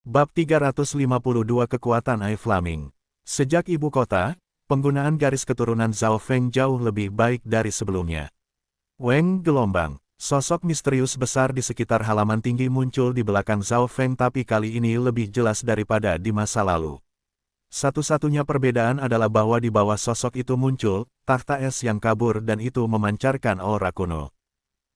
Bab 352 Kekuatan Air Flaming. Sejak ibu kota, penggunaan garis keturunan Zhao Feng jauh lebih baik dari sebelumnya. Weng gelombang. Sosok misterius besar di sekitar halaman tinggi muncul di belakang Zhao Feng, tapi kali ini lebih jelas daripada di masa lalu. Satu-satunya perbedaan adalah bahwa di bawah sosok itu muncul takhta es yang kabur dan itu memancarkan aura kuno.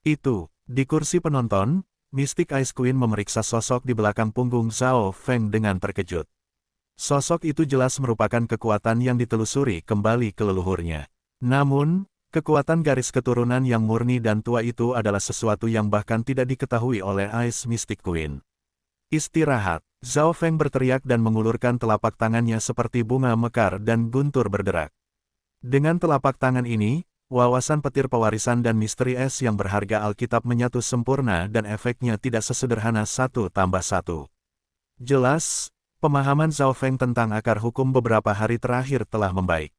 Di kursi penonton, Mystic Ice Queen memeriksa sosok di belakang punggung Zhao Feng dengan terkejut. Sosok itu jelas merupakan kekuatan yang ditelusuri kembali ke leluhurnya. Namun, kekuatan garis keturunan yang murni dan tua itu adalah sesuatu yang bahkan tidak diketahui oleh Ice Mystic Queen. Istirahat, Zhao Feng berteriak dan mengulurkan telapak tangannya seperti bunga mekar dan guntur berderak. Dengan telapak tangan ini, wawasan petir pewarisan dan misteri es yang berharga Alkitab menyatu sempurna dan efeknya tidak sesederhana 1+1. Jelas, pemahaman Zhao Feng tentang akar hukum beberapa hari terakhir telah membaik.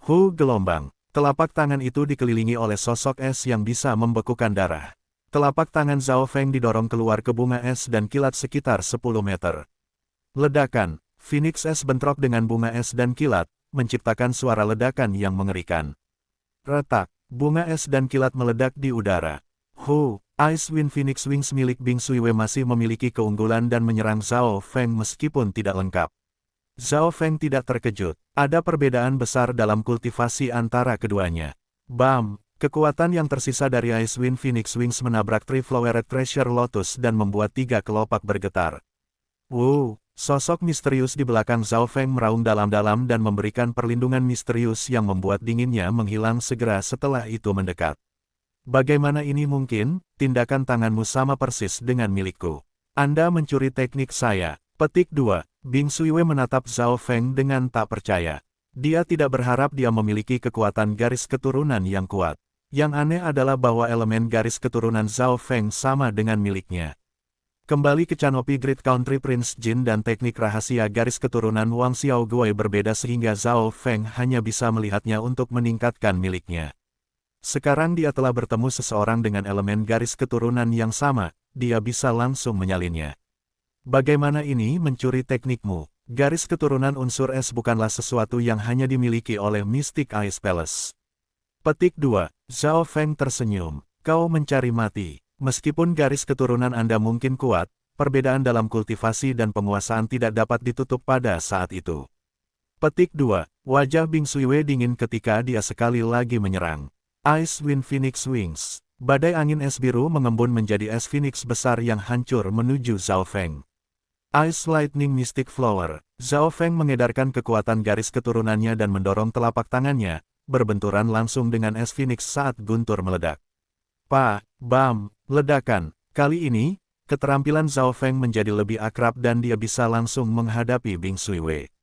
Gelombang. Telapak tangan itu dikelilingi oleh sosok es yang bisa membekukan darah. Telapak tangan Zhao Feng didorong keluar ke bunga es dan kilat sekitar 10 meter. Ledakan, Phoenix es bentrok dengan bunga es dan kilat, menciptakan suara ledakan yang mengerikan. Retak, bunga es dan kilat meledak di udara. Ice Wind Phoenix Wings milik Bing Suiwei masih memiliki keunggulan dan menyerang Zhao Feng meskipun tidak lengkap. Zhao Feng tidak terkejut, ada perbedaan besar dalam kultivasi antara keduanya. Bam! Kekuatan yang tersisa dari Ice Wind Phoenix Wings menabrak Triflowered Treasure Lotus dan membuat 3 kelopak bergetar. Sosok misterius di belakang Zhao Feng meraung dalam-dalam dan memberikan perlindungan misterius yang membuat dinginnya menghilang segera setelah itu mendekat. Bagaimana ini mungkin? Tindakan tanganmu sama persis dengan milikku. Anda mencuri teknik saya. Petik 2. Bing Suiwei menatap Zhao Feng dengan tak percaya. Dia tidak berharap dia memiliki kekuatan garis keturunan yang kuat. Yang aneh adalah bahwa elemen garis keturunan Zhao Feng sama dengan miliknya. Kembali ke Canopy Great Country Prince Jin dan teknik rahasia garis keturunan Wang Xiaoguai berbeda sehingga Zhao Feng hanya bisa melihatnya untuk meningkatkan miliknya. Sekarang dia telah bertemu seseorang dengan elemen garis keturunan yang sama, dia bisa langsung menyalinnya. Bagaimana ini mencuri teknikmu? Garis keturunan unsur es bukanlah sesuatu yang hanya dimiliki oleh Mystic Ice Palace. Petik 2. Zhao Feng tersenyum. Kau mencari mati. Meskipun garis keturunan Anda mungkin kuat, perbedaan dalam kultivasi dan penguasaan tidak dapat ditutup pada saat itu. Petik 2. Wajah Bing Suiwei dingin ketika dia sekali lagi menyerang. Ice Wind Phoenix Wings. Badai angin es biru mengembun menjadi es Phoenix besar yang hancur menuju Zhao Feng. Ice Lightning Mystic Flower. Zhao Feng mengedarkan kekuatan garis keturunannya dan mendorong telapak tangannya, berbenturan langsung dengan es Phoenix saat guntur meledak. Bam! Ledakan. Kali ini, keterampilan Zhao Feng menjadi lebih akrab dan dia bisa langsung menghadapi Bing Suiwei.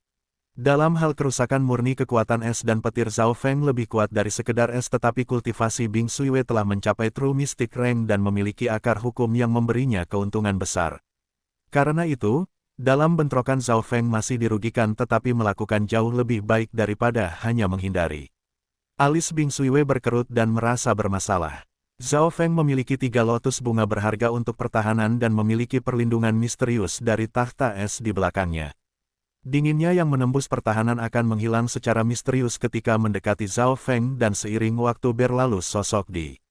Dalam hal kerusakan murni kekuatan es dan petir Zhao Feng lebih kuat dari sekedar es, tetapi kultivasi Bing Suiwei telah mencapai True Mystic Rank dan memiliki akar hukum yang memberinya keuntungan besar. Karena itu, dalam bentrokan Zhao Feng masih dirugikan tetapi melakukan jauh lebih baik daripada hanya menghindari. Alis Bing Suiwei berkerut dan merasa bermasalah. Zhao Feng memiliki 3 lotus bunga berharga untuk pertahanan dan memiliki perlindungan misterius dari takhta es di belakangnya. Dinginnya yang menembus pertahanan akan menghilang secara misterius ketika mendekati Zhao Feng dan seiring waktu berlalu sosok di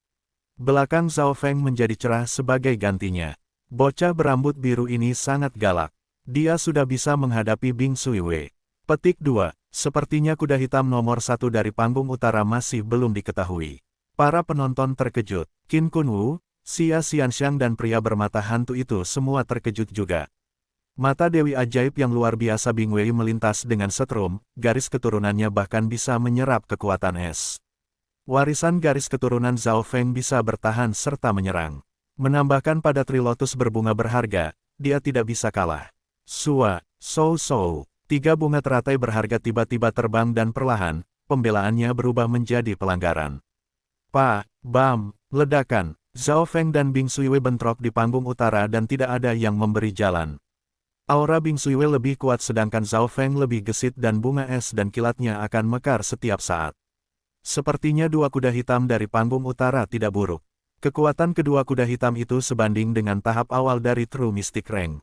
belakang Zhao Feng menjadi cerah sebagai gantinya. Bocah berambut biru ini sangat galak. Dia sudah bisa menghadapi Bing Suiwei. Petik 2. Sepertinya kuda hitam nomor 1 dari panggung utara masih belum diketahui. Para penonton terkejut. Qin Kunwu, Xia Xianxiang dan pria bermata hantu itu semua terkejut juga. Mata Dewi Ajaib yang luar biasa Bing Wei melintas dengan setrum, garis keturunannya bahkan bisa menyerap kekuatan es. Warisan garis keturunan Zhao Feng bisa bertahan serta menyerang. Menambahkan pada Trilotus berbunga berharga, dia tidak bisa kalah. Shou. 3 bunga teratai berharga tiba-tiba terbang dan perlahan, pembelaannya berubah menjadi pelanggaran. Bam! Ledakan. Zhao Feng dan Bing Suiwei bentrok di panggung utara dan tidak ada yang memberi jalan. Aura Bing Suiwei lebih kuat sedangkan Zhao Feng lebih gesit dan bunga es dan kilatnya akan mekar setiap saat. Sepertinya 2 kuda hitam dari panggung utara tidak buruk. Kekuatan kedua kuda hitam itu sebanding dengan tahap awal dari True Mystic Rank.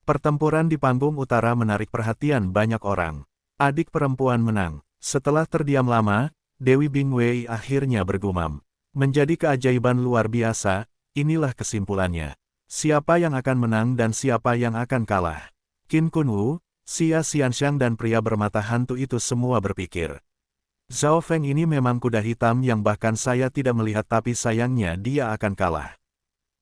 Pertempuran di panggung utara menarik perhatian banyak orang. Adik perempuan menang. Setelah terdiam lama, Dewi Bingwei akhirnya bergumam. Menjadi keajaiban luar biasa, inilah kesimpulannya. Siapa yang akan menang dan siapa yang akan kalah? Qin Kunwu, Xia Xianxiang dan pria bermata hantu itu semua berpikir. Zhao Feng ini memang kuda hitam yang bahkan saya tidak melihat tapi sayangnya dia akan kalah.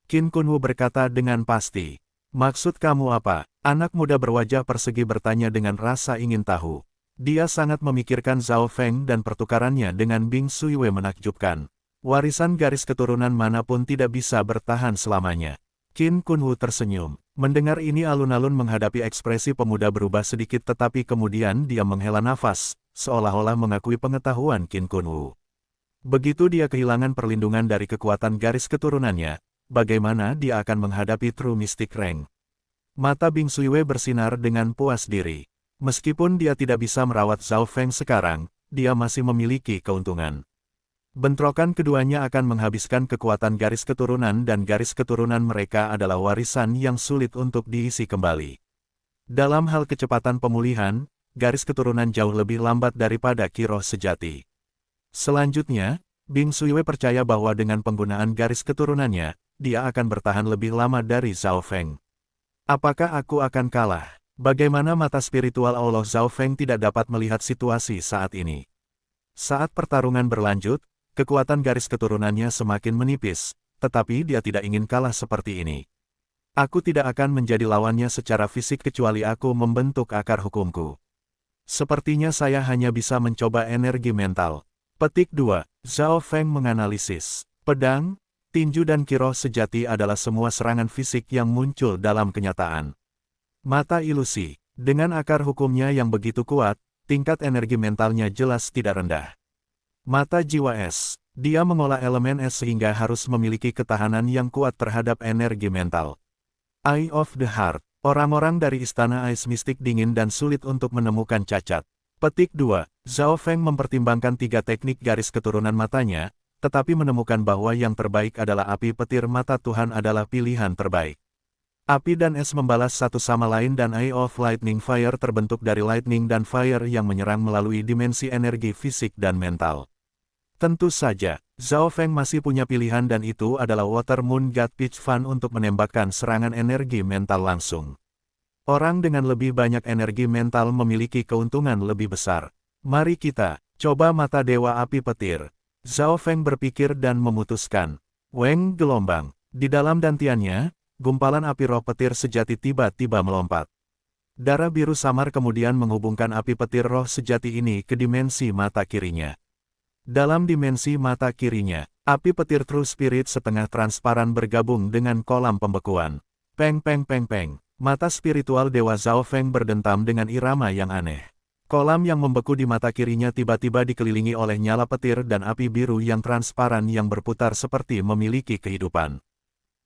Qin Kunwu berkata dengan pasti. Maksud kamu apa? Anak muda berwajah persegi bertanya dengan rasa ingin tahu. Dia sangat memikirkan Zhao Feng dan pertukarannya dengan Bing Suiwei menakjubkan. Warisan garis keturunan manapun tidak bisa bertahan selamanya. Qin Kunwu tersenyum. Mendengar ini alun-alun menghadapi ekspresi pemuda berubah sedikit tetapi kemudian dia menghela nafas, seolah-olah mengakui pengetahuan Qin Kunwu. Begitu dia kehilangan perlindungan dari kekuatan garis keturunannya, bagaimana dia akan menghadapi True Mystic Rank? Mata Bing Suiwei bersinar dengan puas diri. Meskipun dia tidak bisa merawat Zhao Feng sekarang, dia masih memiliki keuntungan. Bentrokan keduanya akan menghabiskan kekuatan garis keturunan dan garis keturunan mereka adalah warisan yang sulit untuk diisi kembali. Dalam hal kecepatan pemulihan, garis keturunan jauh lebih lambat daripada Qi roh sejati. Selanjutnya, Bing Suiwei percaya bahwa dengan penggunaan garis keturunannya, dia akan bertahan lebih lama dari Zhao Feng. Apakah aku akan kalah? Bagaimana mata spiritual Allah Zhao Feng tidak dapat melihat situasi saat ini? Saat pertarungan berlanjut, kekuatan garis keturunannya semakin menipis, tetapi dia tidak ingin kalah seperti ini. Aku tidak akan menjadi lawannya secara fisik kecuali aku membentuk akar hukumku. Sepertinya saya hanya bisa mencoba energi mental. Petik 2. Zhao Feng menganalisis. Pedang, tinju dan Qi roh sejati adalah semua serangan fisik yang muncul dalam kenyataan. Mata ilusi. Dengan akar hukumnya yang begitu kuat, tingkat energi mentalnya jelas tidak rendah. Mata jiwa es. Dia mengolah elemen es sehingga harus memiliki ketahanan yang kuat terhadap energi mental. Eye of the Heart. Orang-orang dari istana Ice Mystic dingin dan sulit untuk menemukan cacat. Petik 2. Zhao Feng mempertimbangkan 3 teknik garis keturunan matanya, tetapi menemukan bahwa yang terbaik adalah api petir mata Tuhan adalah pilihan terbaik. Api dan es membalas satu sama lain dan Eye of Lightning Fire terbentuk dari lightning dan fire yang menyerang melalui dimensi energi fisik dan mental. Tentu saja, Zhao Feng masih punya pilihan dan itu adalah Water Moon God Pitch Fan untuk menembakkan serangan energi mental langsung. Orang dengan lebih banyak energi mental memiliki keuntungan lebih besar. Mari kita coba mata Dewa Api Petir. Zhao Feng berpikir dan memutuskan. Weng gelombang. Di dalam dantiannya, gumpalan api roh petir sejati tiba-tiba melompat. Darah biru samar kemudian menghubungkan api petir roh sejati ini ke dimensi mata kirinya. Dalam dimensi mata kirinya, api petir True Spirit setengah transparan bergabung dengan kolam pembekuan. Peng peng peng peng. Mata spiritual Dewa Zhao Feng berdentam dengan irama yang aneh. Kolam yang membeku di mata kirinya tiba-tiba dikelilingi oleh nyala petir dan api biru yang transparan yang berputar seperti memiliki kehidupan.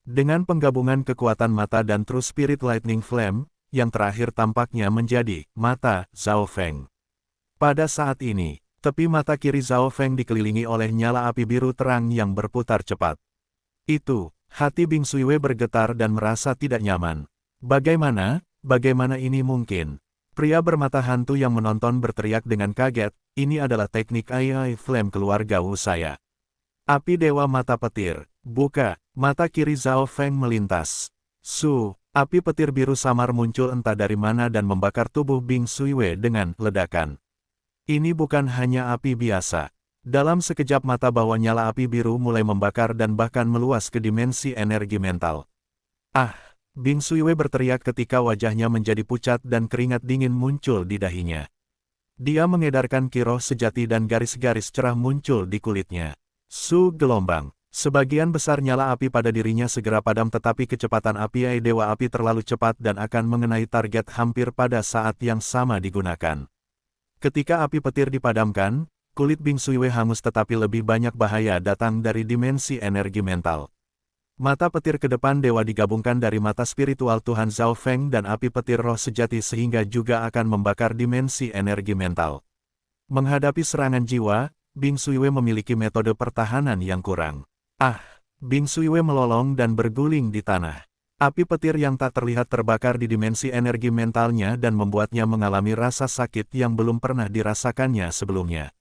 Dengan penggabungan kekuatan mata dan True Spirit Lightning Flame, yang terakhir tampaknya menjadi mata Zhao Feng. Pada saat ini, tepi mata kiri Zhao Feng dikelilingi oleh nyala api biru terang yang berputar cepat. Itu, hati Bing Suiwei bergetar dan merasa tidak nyaman. Bagaimana ini mungkin? Pria bermata hantu yang menonton berteriak dengan kaget, ini adalah teknik Eye Flame keluarga Wu saya. Api Dewa Mata Petir, buka, mata kiri Zhao Feng melintas. Api petir biru samar muncul entah dari mana dan membakar tubuh Bing Suiwei dengan ledakan. Ini bukan hanya api biasa. Dalam sekejap mata bawah nyala api biru mulai membakar dan bahkan meluas ke dimensi energi mental. Bing Suiwei berteriak ketika wajahnya menjadi pucat dan keringat dingin muncul di dahinya. Dia mengedarkan Qi roh sejati dan garis-garis cerah muncul di kulitnya. Gelombang. Sebagian besar nyala api pada dirinya segera padam tetapi kecepatan api Dewa Api terlalu cepat dan akan mengenai target hampir pada saat yang sama digunakan. Ketika api petir dipadamkan, kulit Bing Suiwei hangus tetapi lebih banyak bahaya datang dari dimensi energi mental. Mata petir ke depan dewa digabungkan dari mata spiritual Tuhan Zhao Feng dan api petir roh sejati sehingga juga akan membakar dimensi energi mental. Menghadapi serangan jiwa, Bing Suiwei memiliki metode pertahanan yang kurang. Bing Suiwei melolong dan berguling di tanah. Api petir yang tak terlihat terbakar di dimensi energi mentalnya dan membuatnya mengalami rasa sakit yang belum pernah dirasakannya sebelumnya.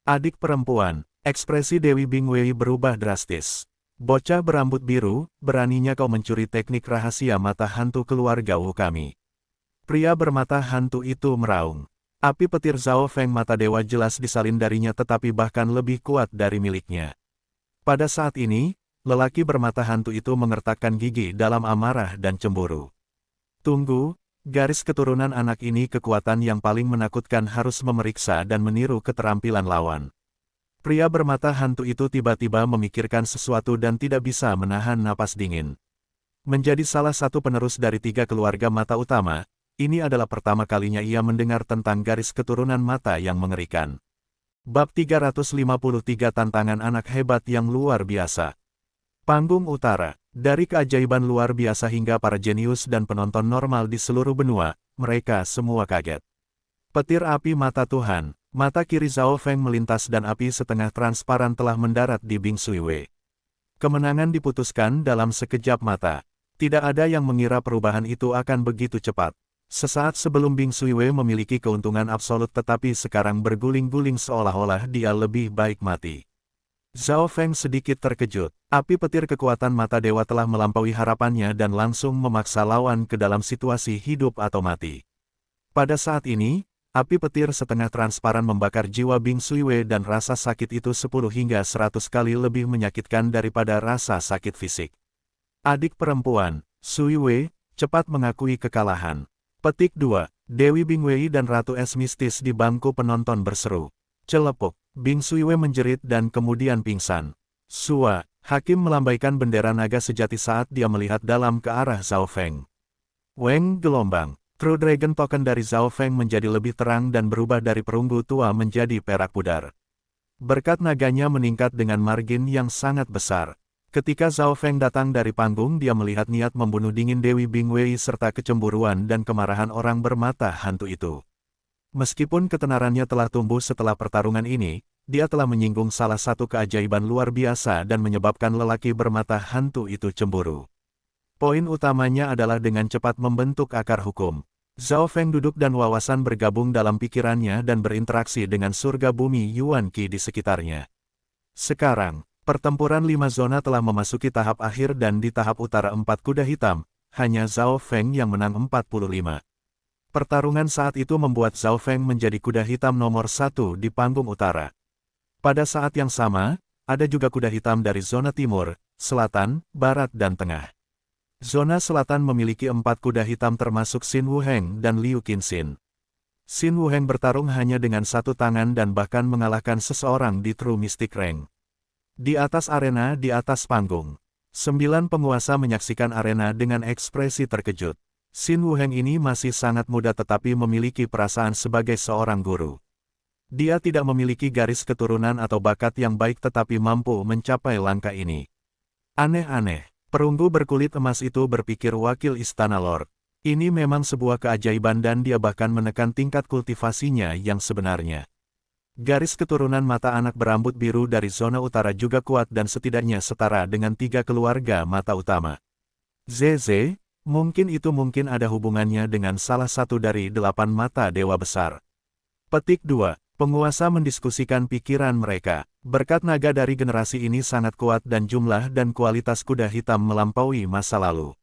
Adik perempuan, ekspresi Dewi Bingwei berubah drastis. Bocah berambut biru, beraninya kau mencuri teknik rahasia mata hantu keluarga Wu kami. Pria bermata hantu itu meraung. Api petir Zhao Feng mata dewa jelas disalin darinya tetapi bahkan lebih kuat dari miliknya. Pada saat ini, lelaki bermata hantu itu mengertakkan gigi dalam amarah dan cemburu. Tunggu, garis keturunan anak ini kekuatan yang paling menakutkan harus memeriksa dan meniru keterampilan lawan. Pria bermata hantu itu tiba-tiba memikirkan sesuatu dan tidak bisa menahan napas dingin. Menjadi salah satu penerus dari 3 keluarga mata utama, ini adalah pertama kalinya ia mendengar tentang garis keturunan mata yang mengerikan. Bab 353 Tantangan Anak Hebat yang Luar Biasa. Panggung Utara. Dari keajaiban luar biasa hingga para jenius dan penonton normal di seluruh benua, mereka semua kaget. Petir api mata Tuhan. Mata kiri Zhao Feng melintas dan api setengah transparan telah mendarat di Bing Suiwei. Kemenangan diputuskan dalam sekejap mata. Tidak ada yang mengira perubahan itu akan begitu cepat. Sesaat sebelum Bing Suiwei memiliki keuntungan absolut tetapi sekarang berguling-guling seolah-olah dia lebih baik mati. Zhao Feng sedikit terkejut. Api petir kekuatan mata dewa telah melampaui harapannya dan langsung memaksa lawan ke dalam situasi hidup atau mati. Pada saat ini, api petir setengah transparan membakar jiwa Bing Suiwei dan rasa sakit itu 10 hingga 100 kali lebih menyakitkan daripada rasa sakit fisik. Adik perempuan, Suiwei, cepat mengakui kekalahan. Petik 2, Dewi Bingwei dan Ratu Es mistis di bangku penonton berseru. Celepuk, Bing Suiwei menjerit dan kemudian pingsan. Sua, hakim melambaikan bendera naga sejati saat dia melihat dalam ke arah Zhao Feng. Weng gelombang. True Dragon Token dari Zhao Feng menjadi lebih terang dan berubah dari perunggu tua menjadi perak pudar. Berkat naganya meningkat dengan margin yang sangat besar. Ketika Zhao Feng datang dari panggung dia melihat niat membunuh dingin Dewi Bingwei serta kecemburuan dan kemarahan orang bermata hantu itu. Meskipun ketenarannya telah tumbuh setelah pertarungan ini, dia telah menyinggung salah satu keajaiban luar biasa dan menyebabkan lelaki bermata hantu itu cemburu. Poin utamanya adalah dengan cepat membentuk akar hukum. Zhao Feng duduk dan wawasan bergabung dalam pikirannya dan berinteraksi dengan surga bumi Yuan Qi di sekitarnya. Sekarang, pertempuran 5 zona telah memasuki tahap akhir dan di tahap utara 4 kuda hitam, hanya Zhao Feng yang menang 45. Pertarungan saat itu membuat Zhao Feng menjadi kuda hitam nomor 1 di panggung utara. Pada saat yang sama, ada juga kuda hitam dari zona timur, selatan, barat dan tengah. Zona selatan memiliki 4 kuda hitam termasuk Xin Wuheng dan Liu Qinxin. Xin Wuheng bertarung hanya dengan 1 tangan dan bahkan mengalahkan seseorang di True Mystic Rank. Di atas arena di atas panggung, 9 penguasa menyaksikan arena dengan ekspresi terkejut. Xin Wuheng ini masih sangat muda tetapi memiliki perasaan sebagai seorang guru. Dia tidak memiliki garis keturunan atau bakat yang baik tetapi mampu mencapai langkah ini. Aneh-aneh. Perunggu berkulit emas itu berpikir wakil istana Lord. Ini memang sebuah keajaiban dan dia bahkan menekan tingkat kultivasinya yang sebenarnya. Garis keturunan mata anak berambut biru dari zona utara juga kuat dan setidaknya setara dengan 3 keluarga mata utama. Zeze, mungkin ada hubungannya dengan salah satu dari 8 mata dewa besar. Petik 2. Penguasa mendiskusikan pikiran mereka. Berkat naga dari generasi ini sangat kuat dan jumlah dan kualitas kuda hitam melampaui masa lalu.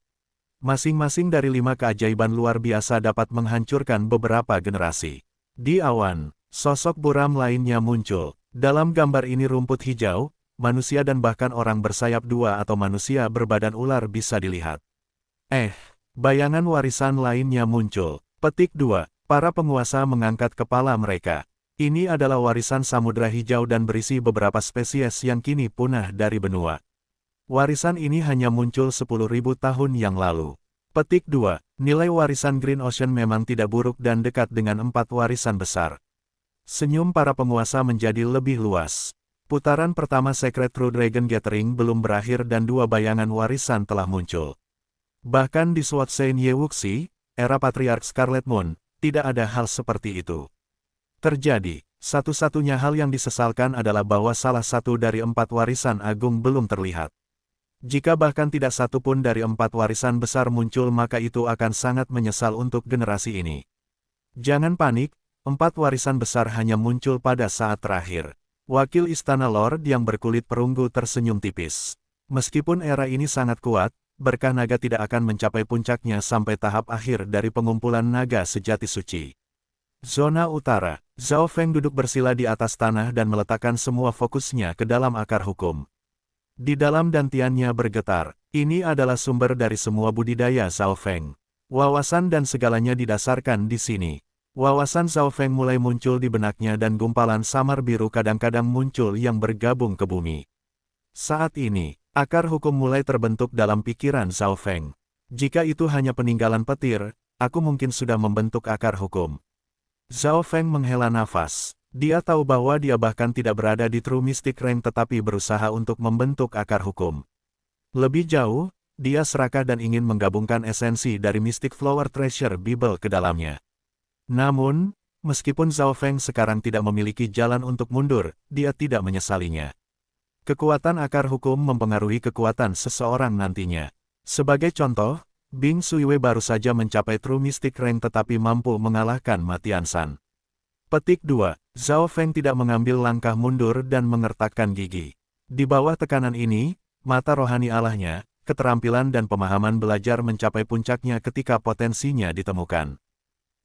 Masing-masing dari 5 keajaiban luar biasa dapat menghancurkan beberapa generasi. Di awan, sosok buram lainnya muncul. Dalam gambar ini rumput hijau, manusia dan bahkan orang bersayap 2 atau manusia berbadan ular bisa dilihat. Bayangan warisan lainnya muncul. Petik 2. Para penguasa mengangkat kepala mereka. Ini adalah warisan samudra hijau dan berisi beberapa spesies yang kini punah dari benua. Warisan ini hanya muncul 10.000 tahun yang lalu. Petik 2. Nilai warisan Green Ocean memang tidak buruk dan dekat dengan 4 warisan besar. Senyum para penguasa menjadi lebih luas. Putaran pertama Secret True Dragon Gathering belum berakhir dan 2 bayangan warisan telah muncul. Bahkan di Sword Sein Yewuxi, era Patriarch Scarlet Moon, tidak ada hal seperti itu terjadi. Satu-satunya hal yang disesalkan adalah bahwa salah satu dari 4 warisan agung belum terlihat. Jika bahkan tidak satu pun dari 4 warisan besar muncul maka itu akan sangat menyesal untuk generasi ini. Jangan panik, 4 warisan besar hanya muncul pada saat terakhir. Wakil Istana Lord yang berkulit perunggu tersenyum tipis. Meskipun era ini sangat kuat, berkah naga tidak akan mencapai puncaknya sampai tahap akhir dari pengumpulan naga sejati suci. Zona Utara, Zhao Feng duduk bersila di atas tanah dan meletakkan semua fokusnya ke dalam akar hukum. Di dalam dantiannya bergetar, ini adalah sumber dari semua budidaya Zhao Feng. Wawasan dan segalanya didasarkan di sini. Wawasan Zhao Feng mulai muncul di benaknya dan gumpalan samar biru kadang-kadang muncul yang bergabung ke bumi. Saat ini, akar hukum mulai terbentuk dalam pikiran Zhao Feng. Jika itu hanya peninggalan petir, aku mungkin sudah membentuk akar hukum. Zhao Feng menghela nafas. Dia tahu bahwa dia bahkan tidak berada di True Mystic Rank tetapi berusaha untuk membentuk akar hukum. Lebih jauh, dia serakah dan ingin menggabungkan esensi dari Mystic Flower Treasure Bible ke dalamnya. Namun, meskipun Zhao Feng sekarang tidak memiliki jalan untuk mundur, dia tidak menyesalinya. Kekuatan akar hukum mempengaruhi kekuatan seseorang nantinya. Sebagai contoh, Bing Suiwei baru saja mencapai True Mystic Rank tetapi mampu mengalahkan Ma Tianshan. Petik 2. Zhao Feng tidak mengambil langkah mundur dan mengertakkan gigi. Di bawah tekanan ini, mata rohani Allahnya, keterampilan dan pemahaman belajar mencapai puncaknya ketika potensinya ditemukan.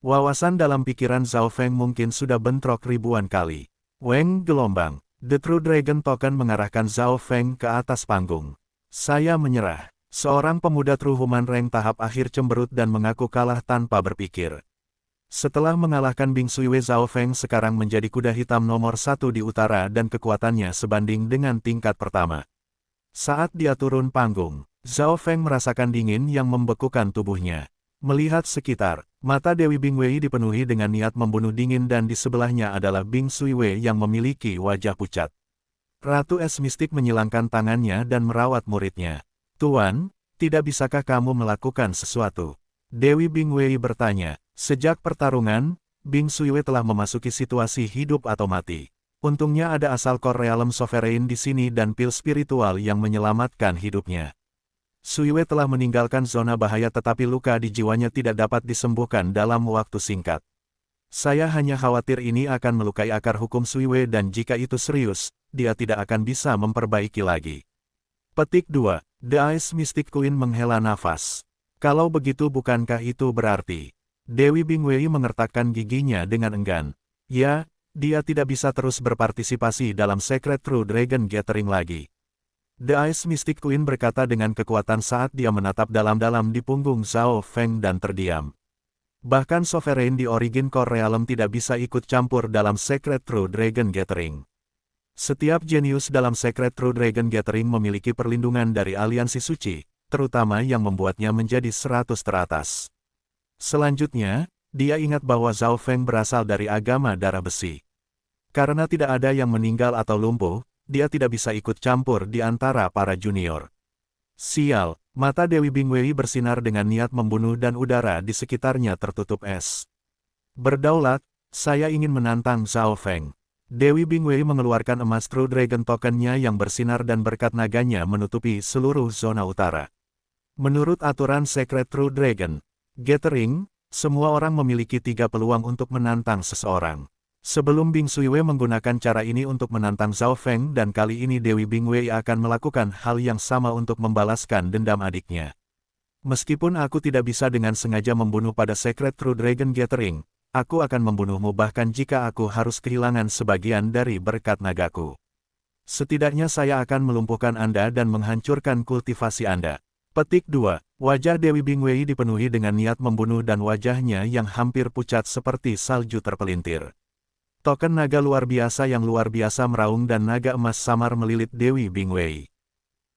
Wawasan dalam pikiran Zhao Feng mungkin sudah bentrok ribuan kali. Weng gelombang. The True Dragon Token mengarahkan Zhao Feng ke atas panggung. Saya menyerah. Seorang pemuda True Human Rank tahap akhir cemberut dan mengaku kalah tanpa berpikir. Setelah mengalahkan Bing Suiwei, Zhao Feng sekarang menjadi kuda hitam nomor 1 di utara dan kekuatannya sebanding dengan tingkat pertama. Saat dia turun panggung, Zhao Feng merasakan dingin yang membekukan tubuhnya. Melihat sekitar, mata Dewi Bingwei dipenuhi dengan niat membunuh dingin dan di sebelahnya adalah Bing Suiwei yang memiliki wajah pucat. Ratu Es Mistik menyilangkan tangannya dan merawat muridnya. Tuan, tidak bisakah kamu melakukan sesuatu? Dewi Bingwei bertanya. Sejak pertarungan, Bing Suiwei telah memasuki situasi hidup atau mati. Untungnya ada asal Core Realm Sovereign di sini dan pil spiritual yang menyelamatkan hidupnya. Suiwei telah meninggalkan zona bahaya tetapi luka di jiwanya tidak dapat disembuhkan dalam waktu singkat. Saya hanya khawatir ini akan melukai akar hukum Suiwei dan jika itu serius, dia tidak akan bisa memperbaiki lagi. Petik 2. The Ice Mystic Queen menghela nafas. Kalau begitu bukankah itu berarti? Dewi Bingwei mengertakkan giginya dengan enggan. Ya, dia tidak bisa terus berpartisipasi dalam Secret True Dragon Gathering lagi. The Ice Mystic Queen berkata dengan kekuatan saat dia menatap dalam-dalam di punggung Zhao Feng dan terdiam. Bahkan Sovereign di Origin Core Realm tidak bisa ikut campur dalam Secret True Dragon Gathering. Setiap jenius dalam Secret True Dragon Gathering memiliki perlindungan dari aliansi suci, terutama yang membuatnya menjadi 100 teratas. Selanjutnya, dia ingat bahwa Zhao Feng berasal dari agama darah besi. Karena tidak ada yang meninggal atau lumpuh, dia tidak bisa ikut campur di antara para junior. Sial, mata Dewi Bingwei bersinar dengan niat membunuh dan udara di sekitarnya tertutup es. Berdaulat, saya ingin menantang Zhao Feng. Dewi Bingwei mengeluarkan emas True Dragon Token-nya yang bersinar dan berkat naganya menutupi seluruh zona utara. Menurut aturan Secret True Dragon Gathering, semua orang memiliki 3 peluang untuk menantang seseorang. Sebelum Bing Suiwei menggunakan cara ini untuk menantang Zhao Feng dan kali ini Dewi Bingwei akan melakukan hal yang sama untuk membalaskan dendam adiknya. Meskipun aku tidak bisa dengan sengaja membunuh pada Secret True Dragon Gathering, aku akan membunuhmu bahkan jika aku harus kehilangan sebagian dari berkat nagaku. Setidaknya saya akan melumpuhkan Anda dan menghancurkan kultivasi Anda. Petik 2. Wajah Dewi Bingwei dipenuhi dengan niat membunuh dan wajahnya yang hampir pucat seperti salju terpelintir. Token naga luar biasa yang luar biasa meraung dan naga emas samar melilit Dewi Bingwei.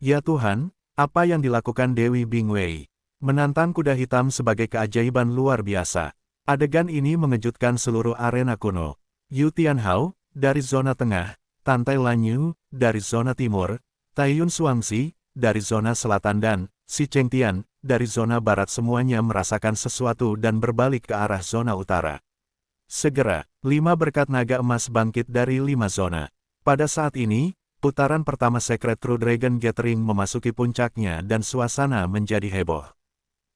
Ya Tuhan, apa yang dilakukan Dewi Bingwei? Menantang kuda hitam sebagai keajaiban luar biasa. Adegan ini mengejutkan seluruh arena kuno. Yu Tianhao, dari zona tengah, Tan Tai Lanyu, dari zona timur, Taiyun Suangzi, dari zona selatan dan Si Chengtian, dari zona barat semuanya merasakan sesuatu dan berbalik ke arah zona utara. Segera, 5 berkat naga emas bangkit dari 5 zona. Pada saat ini, Putaran pertama Secret True Dragon Gathering memasuki puncaknya dan suasana menjadi heboh.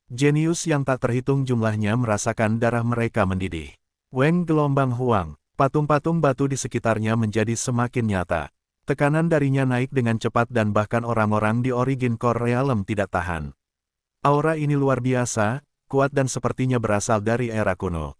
Jenius yang tak terhitung jumlahnya merasakan darah mereka mendidih. Weng gelombang huang, patung-patung batu di sekitarnya menjadi semakin nyata. Tekanan darinya naik dengan cepat dan bahkan orang-orang di Origin Core Realm tidak tahan. Aura ini luar biasa, kuat dan sepertinya berasal dari era kuno.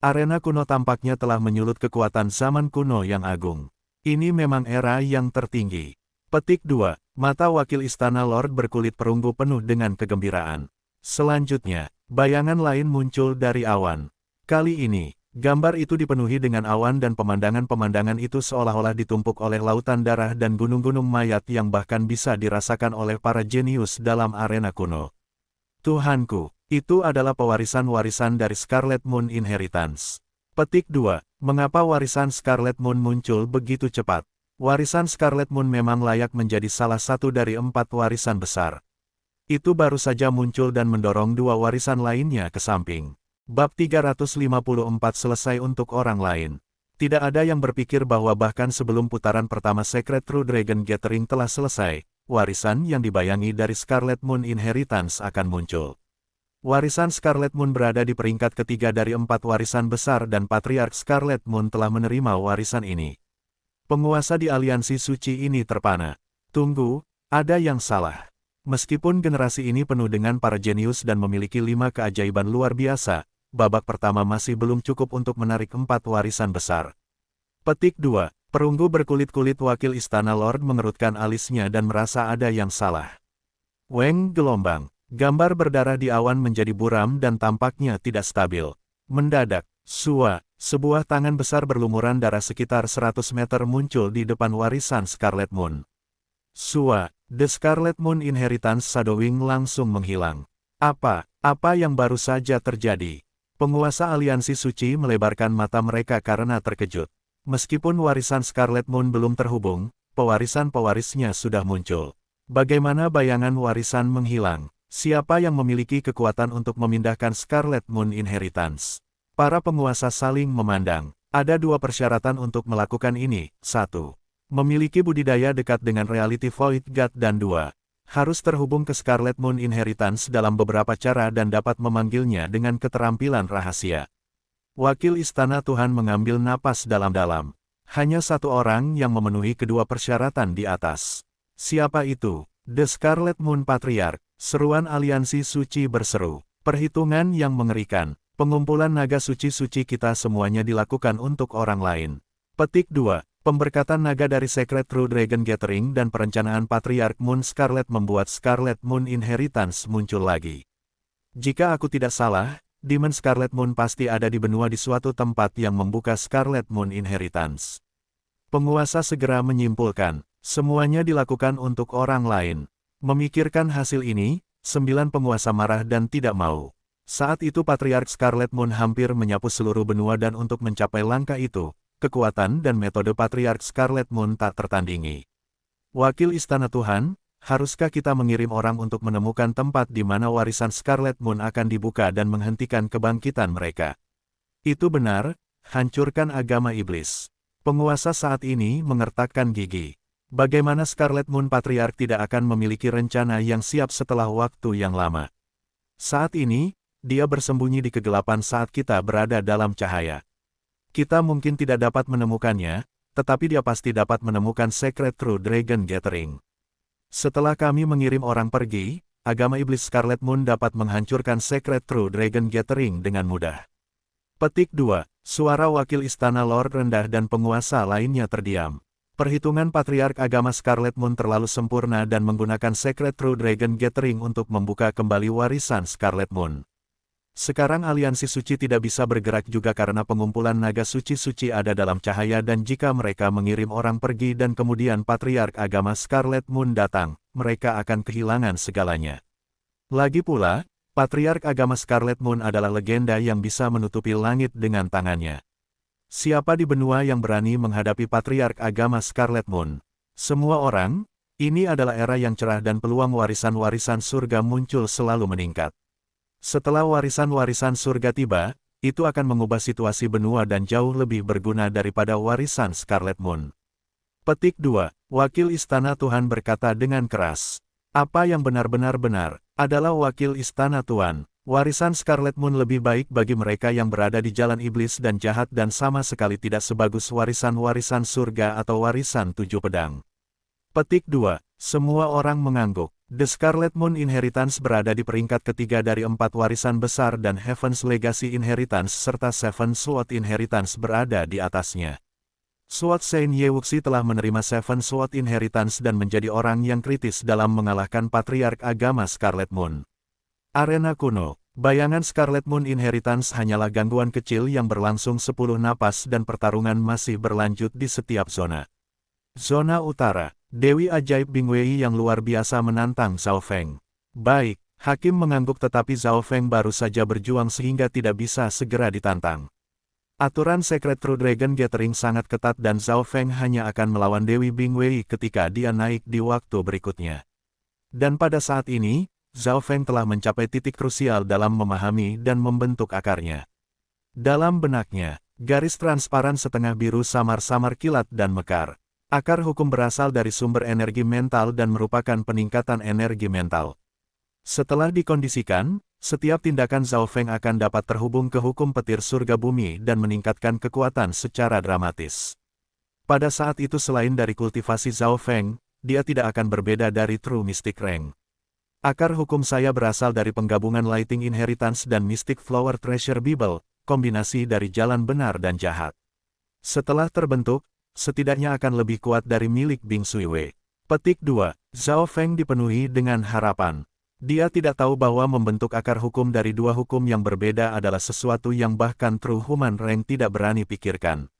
Arena kuno tampaknya telah menyulut kekuatan zaman kuno yang agung. Ini memang era yang tertinggi. Petik 2. Mata wakil istana Lord berkulit perunggu penuh dengan kegembiraan. Selanjutnya, bayangan lain muncul dari awan. Kali ini, gambar itu dipenuhi dengan awan dan pemandangan-pemandangan itu seolah-olah ditumpuk oleh lautan darah dan gunung-gunung mayat yang bahkan bisa dirasakan oleh para jenius dalam arena kuno. Tuhanku, itu adalah pewarisan-warisan dari Scarlet Moon Inheritance. Petik 2. Mengapa warisan Scarlet Moon muncul begitu cepat? Warisan Scarlet Moon memang layak menjadi salah satu dari 4 warisan besar. Itu baru saja muncul dan mendorong 2 warisan lainnya ke samping. Bab 354 selesai untuk orang lain. Tidak ada yang berpikir bahwa bahkan sebelum putaran pertama Secret True Dragon Gathering telah selesai, warisan yang dibayangi dari Scarlet Moon Inheritance akan muncul. Warisan Scarlet Moon berada di peringkat ketiga dari 4 warisan besar dan Patriark Scarlet Moon telah menerima warisan ini. Penguasa di aliansi suci ini terpana. Tunggu, ada yang salah. Meskipun generasi ini penuh dengan para jenius dan memiliki 5 keajaiban luar biasa, babak pertama masih belum cukup untuk menarik 4 warisan besar. Petik 2. Perunggu berkulit-kulit wakil istana Lord mengerutkan alisnya dan merasa ada yang salah. Weng gelombang. Gambar berdarah di awan menjadi buram dan tampaknya tidak stabil. Mendadak, sebuah tangan besar berlumuran darah sekitar 100 meter muncul di depan warisan Scarlet Moon. The Scarlet Moon Inheritance Shadowing langsung menghilang. Apa yang baru saja terjadi? Penguasa aliansi suci melebarkan mata mereka karena terkejut. Meskipun warisan Scarlet Moon belum terhubung, pewarisan-pewarisnya sudah muncul. Bagaimana bayangan warisan menghilang? Siapa yang memiliki kekuatan untuk memindahkan Scarlet Moon Inheritance? Para penguasa saling memandang. Ada 2 persyaratan untuk melakukan ini. 1. Memiliki budidaya dekat dengan Reality Void God dan 2. Harus terhubung ke Scarlet Moon Inheritance dalam beberapa cara dan dapat memanggilnya dengan keterampilan rahasia. Wakil Istana Tuhan mengambil napas dalam-dalam. Hanya 1 orang yang memenuhi kedua persyaratan di atas. Siapa itu? The Scarlet Moon Patriarch. Seruan aliansi suci berseru. Perhitungan yang mengerikan. Pengumpulan naga suci-suci kita semuanya dilakukan untuk orang lain. Petik 2. Pemberkatan naga dari Secret True Dragon Gathering dan perencanaan Patriarch Moon Scarlet membuat Scarlet Moon Inheritance muncul lagi. Jika aku tidak salah, Demon Scarlet Moon pasti ada di benua di suatu tempat yang membuka Scarlet Moon Inheritance. Penguasa segera menyimpulkan, semuanya dilakukan untuk orang lain. Memikirkan hasil ini, 9 penguasa marah dan tidak mau. Saat itu Patriark Scarlet Moon hampir menyapu seluruh benua dan untuk mencapai langkah itu, kekuatan dan metode Patriark Scarlet Moon tak tertandingi. Wakil Istana Tuhan, haruskah kita mengirim orang untuk menemukan tempat di mana warisan Scarlet Moon akan dibuka dan menghentikan kebangkitan mereka? Itu benar, hancurkan agama iblis. Penguasa saat ini mengertakkan gigi. Bagaimana Scarlet Moon Patriarch tidak akan memiliki rencana yang siap setelah waktu yang lama? Saat ini, dia bersembunyi di kegelapan saat kita berada dalam cahaya. Kita mungkin tidak dapat menemukannya, tetapi dia pasti dapat menemukan Secret True Dragon Gathering. Setelah kami mengirim orang pergi, agama iblis Scarlet Moon dapat menghancurkan Secret True Dragon Gathering dengan mudah. Petik 2. Suara wakil istana Lord rendah dan penguasa lainnya terdiam. Perhitungan Patriark Agama Scarlet Moon terlalu sempurna dan menggunakan Secret True Dragon Gathering untuk membuka kembali warisan Scarlet Moon. Sekarang aliansi suci tidak bisa bergerak juga karena pengumpulan naga suci-suci ada dalam cahaya dan jika mereka mengirim orang pergi dan kemudian Patriark Agama Scarlet Moon datang, mereka akan kehilangan segalanya. Lagi pula, Patriark Agama Scarlet Moon adalah legenda yang bisa menutupi langit dengan tangannya. Siapa di benua yang berani menghadapi Patriark Agama Scarlet Moon? Semua orang, ini adalah era yang cerah dan peluang warisan-warisan surga muncul selalu meningkat. Setelah warisan-warisan surga tiba, itu akan mengubah situasi benua dan jauh lebih berguna daripada warisan Scarlet Moon. Petik 2. Wakil Istana Tuhan berkata dengan keras. Apa yang benar-benar benar, adalah wakil Istana Tuhan. Warisan Scarlet Moon lebih baik bagi mereka yang berada di jalan iblis dan jahat dan sama sekali tidak sebagus warisan-warisan surga atau warisan 7 pedang. Petik 2. Semua orang mengangguk. The Scarlet Moon Inheritance berada di peringkat ketiga dari 4 warisan besar dan Heaven's Legacy Inheritance serta Seven Sword Inheritance berada di atasnya. Sword Saint Yewuxi telah menerima Seven Sword Inheritance dan menjadi orang yang kritis dalam mengalahkan Patriark Agama Scarlet Moon. Arena kuno. Bayangan Scarlet Moon Inheritance hanyalah gangguan kecil yang berlangsung 10 napas dan pertarungan masih berlanjut di setiap zona. Zona Utara. Dewi Ajaib Bingwei yang luar biasa menantang Zhao Feng. Baik, hakim mengangguk tetapi Zhao Feng baru saja berjuang sehingga tidak bisa segera ditantang. Aturan Secret True Dragon Gathering sangat ketat dan Zhao Feng hanya akan melawan Dewi Bingwei ketika dia naik di waktu berikutnya. Dan pada saat ini, Zhao Feng telah mencapai titik krusial dalam memahami dan membentuk akarnya. Dalam benaknya, garis transparan setengah biru samar-samar kilat dan mekar. Akar hukum berasal dari sumber energi mental dan merupakan peningkatan energi mental. Setelah dikondisikan, setiap tindakan Zhao Feng akan dapat terhubung ke hukum petir surga bumi dan meningkatkan kekuatan secara dramatis. Pada saat itu selain dari kultivasi Zhao Feng, dia tidak akan berbeda dari True Mystic Rank. Akar hukum saya berasal dari penggabungan Lighting Inheritance dan Mystic Flower Treasure Bible, kombinasi dari jalan benar dan jahat. Setelah terbentuk, setidaknya akan lebih kuat dari milik Bing Sui Wei. Petik 2. Zhao Feng dipenuhi dengan harapan. Dia tidak tahu bahwa membentuk akar hukum dari dua hukum yang berbeda adalah sesuatu yang bahkan True Human Rank tidak berani pikirkan.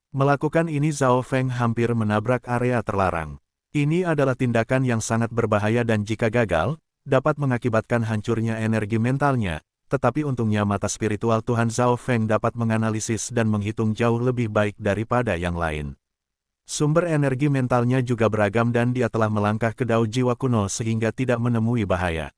Melakukan ini Zhao Feng hampir menabrak area terlarang. Ini adalah tindakan yang sangat berbahaya dan jika gagal, dapat mengakibatkan hancurnya energi mentalnya, tetapi untungnya mata spiritual Tuhan Zhao Feng dapat menganalisis dan menghitung jauh lebih baik daripada yang lain. Sumber energi mentalnya juga beragam dan dia telah melangkah ke Dao Jiwa kuno sehingga tidak menemui bahaya.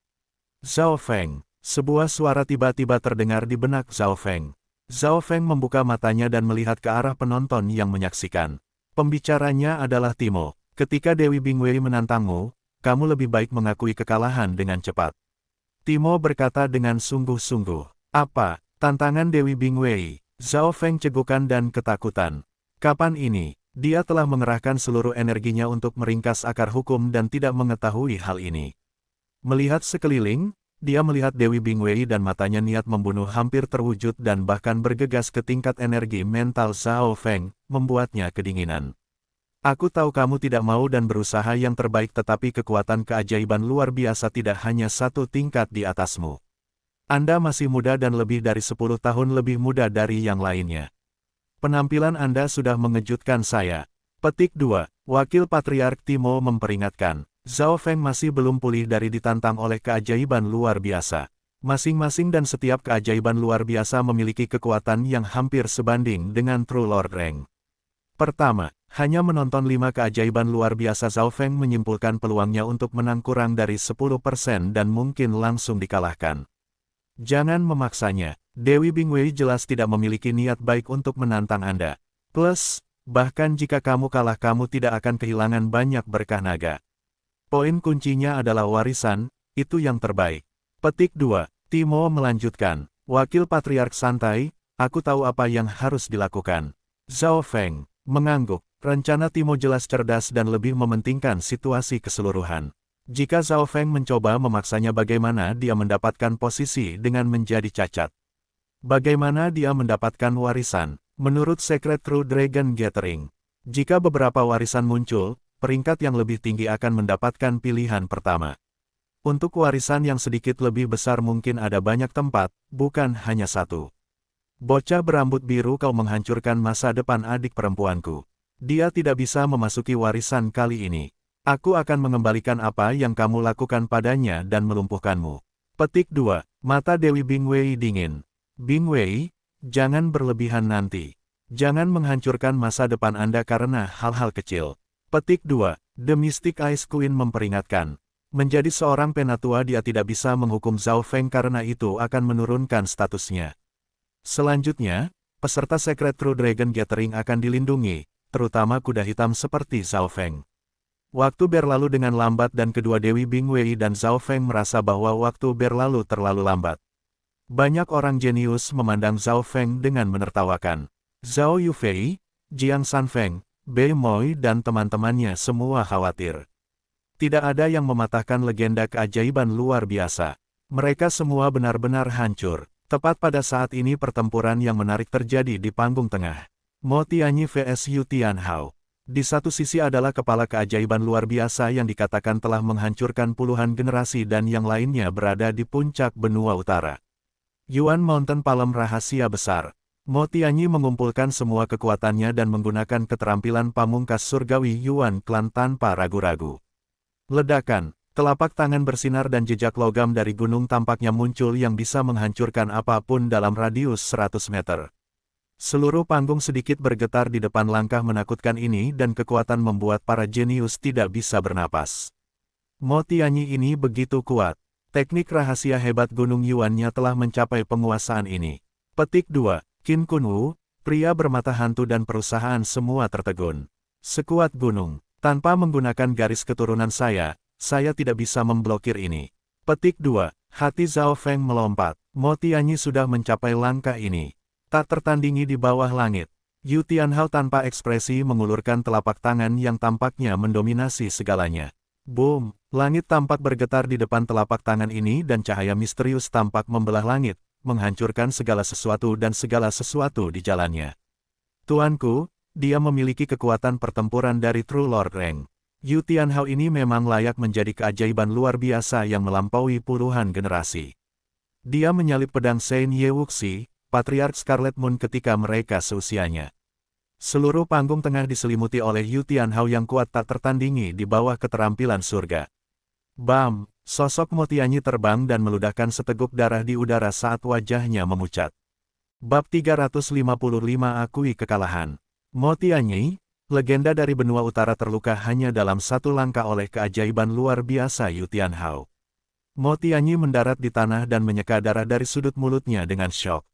Zhao Feng. Sebuah suara tiba-tiba terdengar di benak Zhao Feng. Zhao Feng membuka matanya dan melihat ke arah penonton yang menyaksikan. Pembicaranya adalah Timo. Ketika Dewi Bingwei menantangmu, kamu lebih baik mengakui kekalahan dengan cepat. Timo berkata dengan sungguh-sungguh. Apa? Tantangan Dewi Bingwei. Zhao Feng cegukan dan ketakutan. Kapan ini? Dia telah mengerahkan seluruh energinya untuk meringkas akar hukum dan tidak mengetahui hal ini. Melihat sekeliling, dia melihat Dewi Bingwei dan matanya niat membunuh hampir terwujud dan bahkan bergegas ke tingkat energi mental Zhao Feng, membuatnya kedinginan. Aku tahu kamu tidak mau dan berusaha yang terbaik tetapi kekuatan keajaiban luar biasa tidak hanya satu tingkat di atasmu. Anda masih muda dan lebih dari 10 tahun lebih muda dari yang lainnya. Penampilan Anda sudah mengejutkan saya. Petik 2. Wakil Patriark Timo memperingatkan. Zhao Feng masih belum pulih dari ditantang oleh keajaiban luar biasa. Masing-masing dan setiap keajaiban luar biasa memiliki kekuatan yang hampir sebanding dengan True Lord Rank. Pertama, hanya menonton 5 keajaiban luar biasa Zhao Feng menyimpulkan peluangnya untuk menang kurang dari 10% dan mungkin langsung dikalahkan. Jangan memaksanya. Dewi Bingwei jelas tidak memiliki niat baik untuk menantang Anda. Plus, bahkan jika kamu kalah kamu tidak akan kehilangan banyak berkah naga. Poin kuncinya adalah warisan, itu yang terbaik. Petik 2. Timo melanjutkan. Wakil Patriark santai, aku tahu apa yang harus dilakukan. Zhao Feng mengangguk. Rencana Timo jelas cerdas dan lebih mementingkan situasi keseluruhan. Jika Zhao Feng mencoba memaksanya bagaimana dia mendapatkan posisi dengan menjadi cacat. Bagaimana dia mendapatkan warisan? Menurut Secret True Dragon Gathering, jika beberapa warisan muncul, peringkat yang lebih tinggi akan mendapatkan pilihan pertama. Untuk warisan yang sedikit lebih besar mungkin ada banyak tempat, bukan hanya satu. Bocah berambut biru kau menghancurkan masa depan adik perempuanku. Dia tidak bisa memasuki warisan kali ini. Aku akan mengembalikan apa yang kamu lakukan padanya dan melumpuhkanmu. Petik 2. Mata Dewi Bingwei dingin. Bingwei, jangan berlebihan nanti. Jangan menghancurkan masa depan Anda karena hal-hal kecil. Petik 2. The Mystic Ice Queen memperingatkan. Menjadi seorang penatua dia tidak bisa menghukum Zhao Feng karena itu akan menurunkan statusnya. Selanjutnya, peserta Secret True Dragon Gathering akan dilindungi, terutama kuda hitam seperti Zhao Feng. Waktu berlalu dengan lambat dan kedua Dewi Bingwei dan Zhao Feng merasa bahwa waktu berlalu terlalu lambat. Banyak orang jenius memandang Zhao Feng dengan menertawakan. Zhao Yufei, Jiang Sanfeng, Bei Moi dan teman-temannya semua khawatir. Tidak ada yang mematahkan legenda keajaiban luar biasa. Mereka semua benar-benar hancur. Tepat pada saat ini pertempuran yang menarik terjadi di panggung tengah. Mo Tianyi vs Yu Tianhao. Di satu sisi adalah kepala keajaiban luar biasa yang dikatakan telah menghancurkan puluhan generasi dan yang lainnya berada di puncak benua utara. Yuan Mountain Palem rahasia besar. Mo Tianyi mengumpulkan semua kekuatannya dan menggunakan keterampilan pamungkas surgawi Yuan Clan tanpa ragu-ragu. Ledakan. Telapak tangan bersinar dan jejak logam dari gunung tampaknya muncul yang bisa menghancurkan apapun dalam radius 100 meter. Seluruh panggung sedikit bergetar di depan langkah menakutkan ini dan kekuatan membuat para jenius tidak bisa bernapas. Mo Tianyi ini begitu kuat. Teknik rahasia hebat Gunung Yuannya telah mencapai penguasaan ini. Petik 2. Qin Kunwu, pria bermata hantu dan perusahaan semua tertegun. Sekuat gunung. Tanpa menggunakan garis keturunan saya tidak bisa memblokir ini. Petik 2. Hati Zhao Feng melompat. Mo Tianyi sudah mencapai langkah ini. Tak tertandingi di bawah langit. Yu Tianhao tanpa ekspresi mengulurkan telapak tangan yang tampaknya mendominasi segalanya. Boom! Langit tampak bergetar di depan telapak tangan ini dan cahaya misterius tampak membelah langit, menghancurkan segala sesuatu dan segala sesuatu di jalannya. Tuanku, dia memiliki kekuatan pertempuran dari True Lord Rank. Yu Tianhao ini memang layak menjadi keajaiban luar biasa yang melampaui puluhan generasi. Dia menyalip pedang Saint Ye Wuxi, Patriark Scarlet Moon ketika mereka seusianya. Seluruh panggung tengah diselimuti oleh Yu Tianhao yang kuat tak tertandingi di bawah keterampilan surga. Bam! Sosok Mo Tianyi terbang dan meludahkan seteguk darah di udara saat wajahnya memucat. Bab 355 Akui kekalahan. Mo Tianyi, legenda dari benua utara terluka hanya dalam satu langkah oleh keajaiban luar biasa Yu Tianhao. Mo Tianyi mendarat di tanah dan menyeka darah dari sudut mulutnya dengan syok.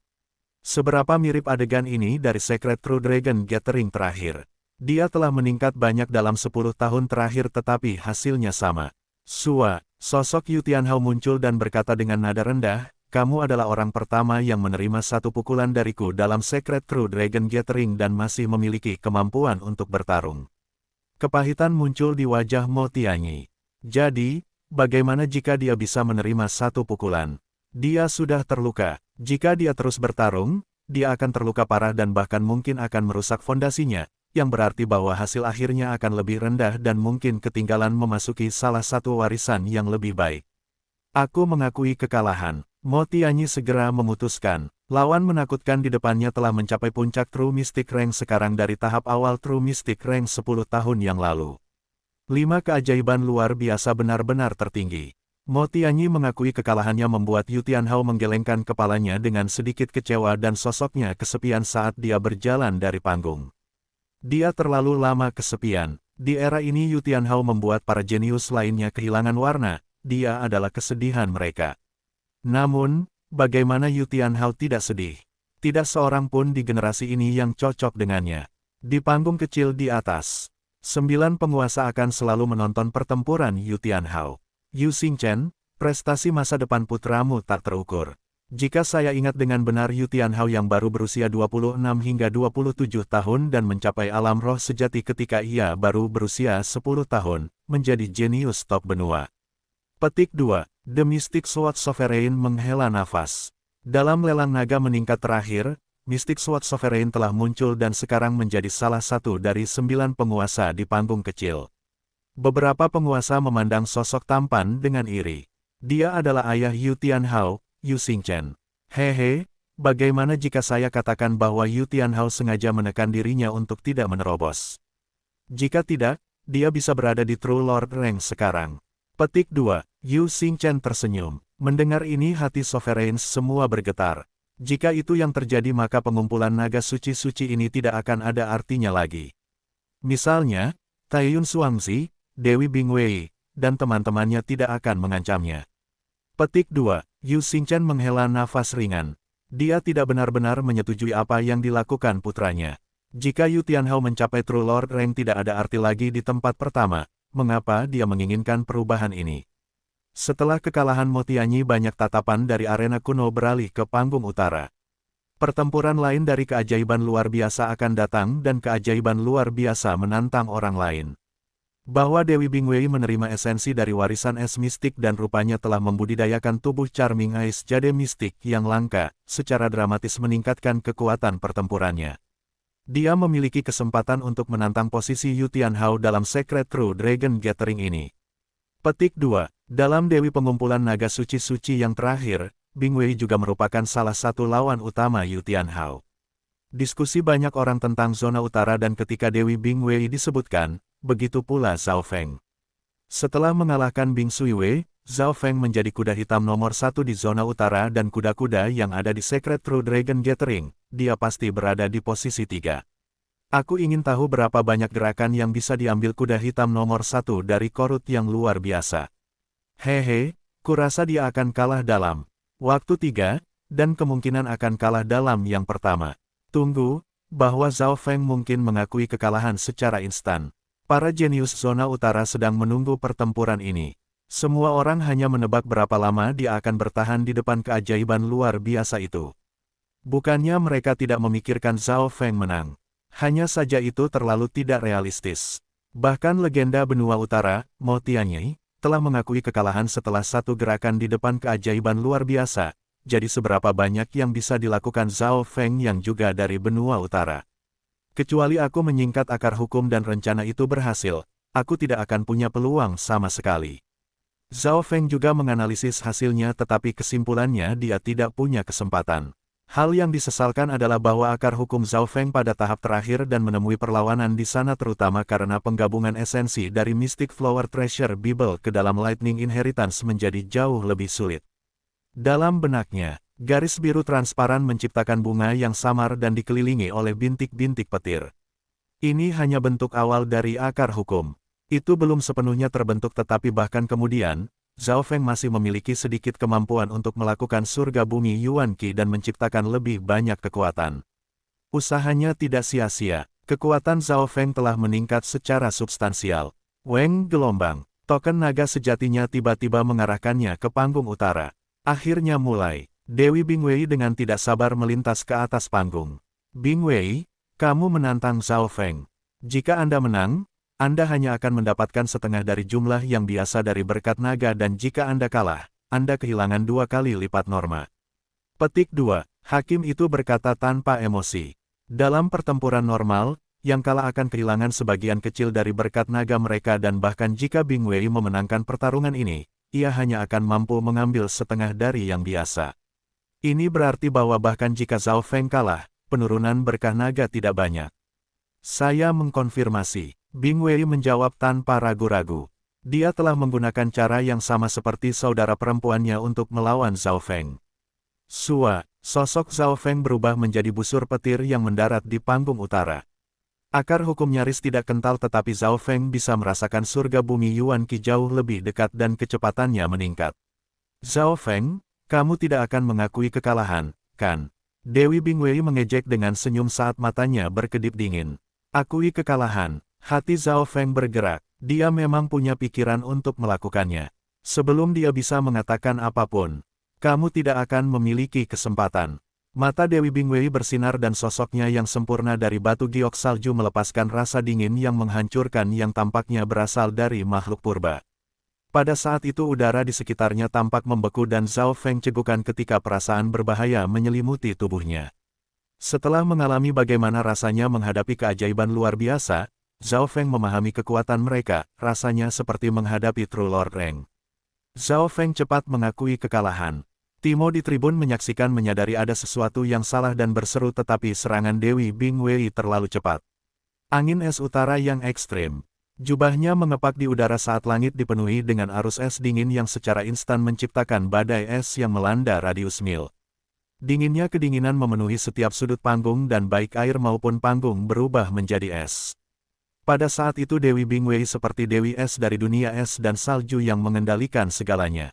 Seberapa mirip adegan ini dari Secret True Dragon Gathering terakhir. Dia telah meningkat banyak dalam 10 tahun terakhir tetapi hasilnya sama. Sua, sosok Yu Tianhao muncul dan berkata dengan nada rendah, kamu adalah orang pertama yang menerima satu pukulan dariku dalam Secret True Dragon Gathering dan masih memiliki kemampuan untuk bertarung. Kepahitan muncul di wajah Mo Tianyi. Jadi, bagaimana jika dia bisa menerima satu pukulan? Dia sudah terluka. Jika dia terus bertarung, dia akan terluka parah dan bahkan mungkin akan merusak fondasinya, yang berarti bahwa hasil akhirnya akan lebih rendah dan mungkin ketinggalan memasuki salah satu warisan yang lebih baik. Aku mengakui kekalahan. Mo Tianyi segera memutuskan. Lawan menakutkan di depannya telah mencapai puncak True Mystic Rank sekarang dari tahap awal True Mystic Rank 10 tahun yang lalu. 5 keajaiban luar biasa benar-benar tertinggi. Mo Tianyi mengakui kekalahannya membuat Yu Tianhao menggelengkan kepalanya dengan sedikit kecewa dan sosoknya kesepian saat dia berjalan dari panggung. Dia terlalu lama kesepian. Di era ini Yu Tianhao membuat para jenius lainnya kehilangan warna. Dia adalah kesedihan mereka. Namun, bagaimana Yu Tianhao tidak sedih? Tidak seorang pun di generasi ini yang cocok dengannya. Di panggung kecil di atas, 9 penguasa akan selalu menonton pertempuran Yu Tianhao. Yu Xingchen, prestasi masa depan putramu tak terukur. Jika saya ingat dengan benar Yu Tianhao yang baru berusia 26 hingga 27 tahun dan mencapai alam roh sejati ketika ia baru berusia 10 tahun, menjadi jenius top benua. Petik 2. The Mystic Sword Sovereign menghela nafas. Dalam lelang naga meningkat terakhir, Mystic Sword Sovereign telah muncul dan sekarang menjadi salah satu dari 9 penguasa di panggung kecil. Beberapa penguasa memandang sosok tampan dengan iri. Dia adalah ayah Yu Tianhao, Yu Xingchen. Hehe, bagaimana jika saya katakan bahwa Yu Tianhao sengaja menekan dirinya untuk tidak menerobos? Jika tidak, dia bisa berada di True Lord Rank sekarang. Petik 2. Yu Xingchen tersenyum. Mendengar ini hati Sovereigns semua bergetar. Jika itu yang terjadi maka pengumpulan naga suci-suci ini tidak akan ada artinya lagi. Misalnya, Taiyun Xuangzi, Dewi Bingwei, dan teman-temannya tidak akan mengancamnya. Petik 2. Yu Xingchen menghela nafas ringan. Dia tidak benar-benar menyetujui apa yang dilakukan putranya. Jika Yu Tianhao mencapai True Lord Rank tidak ada arti lagi di tempat pertama, mengapa dia menginginkan perubahan ini? Setelah kekalahan Mo Tianyi, banyak tatapan dari arena kuno beralih ke panggung utara. Pertempuran lain dari keajaiban luar biasa akan datang dan keajaiban luar biasa menantang orang lain. Bahwa Dewi Bingwei menerima esensi dari warisan es mistik dan rupanya telah membudidayakan tubuh Charming Ice Jade mistik yang langka, secara dramatis meningkatkan kekuatan pertempurannya. Dia memiliki kesempatan untuk menantang posisi Yu Tianhao dalam Secret True Dragon Gathering ini. Petik 2. Dalam Dewi Pengumpulan Naga Suci-Suci yang terakhir, Bingwei juga merupakan salah satu lawan utama Yu Tianhao. Diskusi banyak orang tentang zona utara dan ketika Dewi Bingwei disebutkan, begitu pula Zhao Feng. Setelah mengalahkan Bing Suiwei, Zhao Feng menjadi kuda hitam nomor 1 di zona utara dan kuda-kuda yang ada di Secret True Dragon Gathering, dia pasti berada di posisi 3. Aku ingin tahu berapa banyak gerakan yang bisa diambil kuda hitam nomor 1 dari Korut yang luar biasa. Hehe, kurasa dia akan kalah dalam waktu 3, dan kemungkinan akan kalah dalam yang pertama. Tunggu, bahwa Zhao Feng mungkin mengakui kekalahan secara instan. Para jenius zona utara sedang menunggu pertempuran ini. Semua orang hanya menebak berapa lama dia akan bertahan di depan keajaiban luar biasa itu. Bukannya mereka tidak memikirkan Zhao Feng menang. Hanya saja itu terlalu tidak realistis. Bahkan legenda benua utara, Mo Tianyi, telah mengakui kekalahan setelah satu gerakan di depan keajaiban luar biasa. Jadi seberapa banyak yang bisa dilakukan Zhao Feng yang juga dari benua utara? Kecuali aku menyingkat akar hukum dan rencana itu berhasil, aku tidak akan punya peluang sama sekali. Zhao Feng juga menganalisis hasilnya tetapi kesimpulannya dia tidak punya kesempatan. Hal yang disesalkan adalah bahwa akar hukum Zhao Feng pada tahap terakhir dan menemui perlawanan di sana terutama karena penggabungan esensi dari Mystic Flower Treasure Bible ke dalam Lightning Inheritance menjadi jauh lebih sulit. Dalam benaknya, garis biru transparan menciptakan bunga yang samar dan dikelilingi oleh bintik-bintik petir. Ini hanya bentuk awal dari akar hukum. Itu belum sepenuhnya terbentuk tetapi bahkan kemudian, Zhao Feng masih memiliki sedikit kemampuan untuk melakukan surga bumi Yuan Qi dan menciptakan lebih banyak kekuatan. Usahanya tidak sia-sia, kekuatan Zhao Feng telah meningkat secara substansial. Weng gelombang, token naga sejatinya tiba-tiba mengarahkannya ke panggung utara. Akhirnya mulai, Dewi Bingwei dengan tidak sabar melintas ke atas panggung. Bingwei, kamu menantang Zhao Feng. Jika Anda menang, Anda hanya akan mendapatkan setengah dari jumlah yang biasa dari berkat naga dan jika Anda kalah, Anda kehilangan 2 kali lipat norma. Petik 2. Hakim itu berkata tanpa emosi. Dalam pertempuran normal, yang kalah akan kehilangan sebagian kecil dari berkat naga mereka dan bahkan jika Bingwei memenangkan pertarungan ini, ia hanya akan mampu mengambil setengah dari yang biasa. Ini berarti bahwa bahkan jika Zhao Feng kalah, penurunan berkah naga tidak banyak. Saya mengkonfirmasi. Bingwei menjawab tanpa ragu-ragu. Dia telah menggunakan cara yang sama seperti saudara perempuannya untuk melawan Zhao Feng. Sua, sosok Zhao Feng berubah menjadi busur petir yang mendarat di panggung utara. Akar hukum nyaris tidak kental tetapi Zhao Feng bisa merasakan surga bumi Yuan Qi jauh lebih dekat dan kecepatannya meningkat. Zhao Feng, kamu tidak akan mengakui kekalahan, kan? Dewi Bingwei mengejek dengan senyum saat matanya berkedip dingin. Akui kekalahan. Hati Zhao Feng bergerak, dia memang punya pikiran untuk melakukannya. Sebelum dia bisa mengatakan apapun, kamu tidak akan memiliki kesempatan. Mata Dewi Bingwei bersinar dan sosoknya yang sempurna dari batu giok salju melepaskan rasa dingin yang menghancurkan yang tampaknya berasal dari makhluk purba. Pada saat itu udara di sekitarnya tampak membeku dan Zhao Feng cegukan ketika perasaan berbahaya menyelimuti tubuhnya. Setelah mengalami bagaimana rasanya menghadapi keajaiban luar biasa, Zhao Feng memahami kekuatan mereka, rasanya seperti menghadapi True Lord Rank. Zhao Feng cepat mengakui kekalahan. Timo di tribun menyaksikan menyadari ada sesuatu yang salah dan berseru tetapi serangan Dewi Bingwei terlalu cepat. Angin es utara yang ekstrim. Jubahnya mengepak di udara saat langit dipenuhi dengan arus es dingin yang secara instan menciptakan badai es yang melanda radius mil. Dinginnya kedinginan memenuhi setiap sudut panggung dan baik air maupun panggung berubah menjadi es. Pada saat itu Dewi Bingwei seperti Dewi Es dari dunia es dan salju yang mengendalikan segalanya.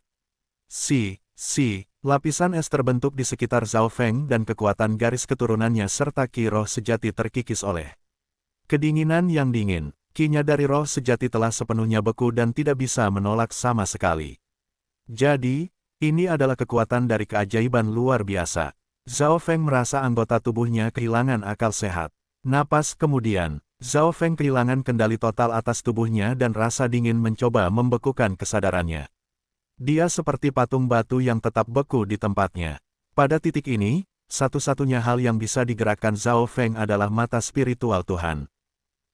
Lapisan es terbentuk di sekitar Zhao Feng dan kekuatan garis keturunannya serta ki roh sejati terkikis oleh kedinginan yang dingin. Ki-nya dari roh sejati telah sepenuhnya beku dan tidak bisa menolak sama sekali. Jadi, ini adalah kekuatan dari keajaiban luar biasa. Zhao Feng merasa anggota tubuhnya kehilangan akal sehat. Napas kemudian, Zhao Feng kehilangan kendali total atas tubuhnya dan rasa dingin mencoba membekukan kesadarannya. Dia seperti patung batu yang tetap beku di tempatnya. Pada titik ini, satu-satunya hal yang bisa digerakkan Zhao Feng adalah mata spiritual Tuhan.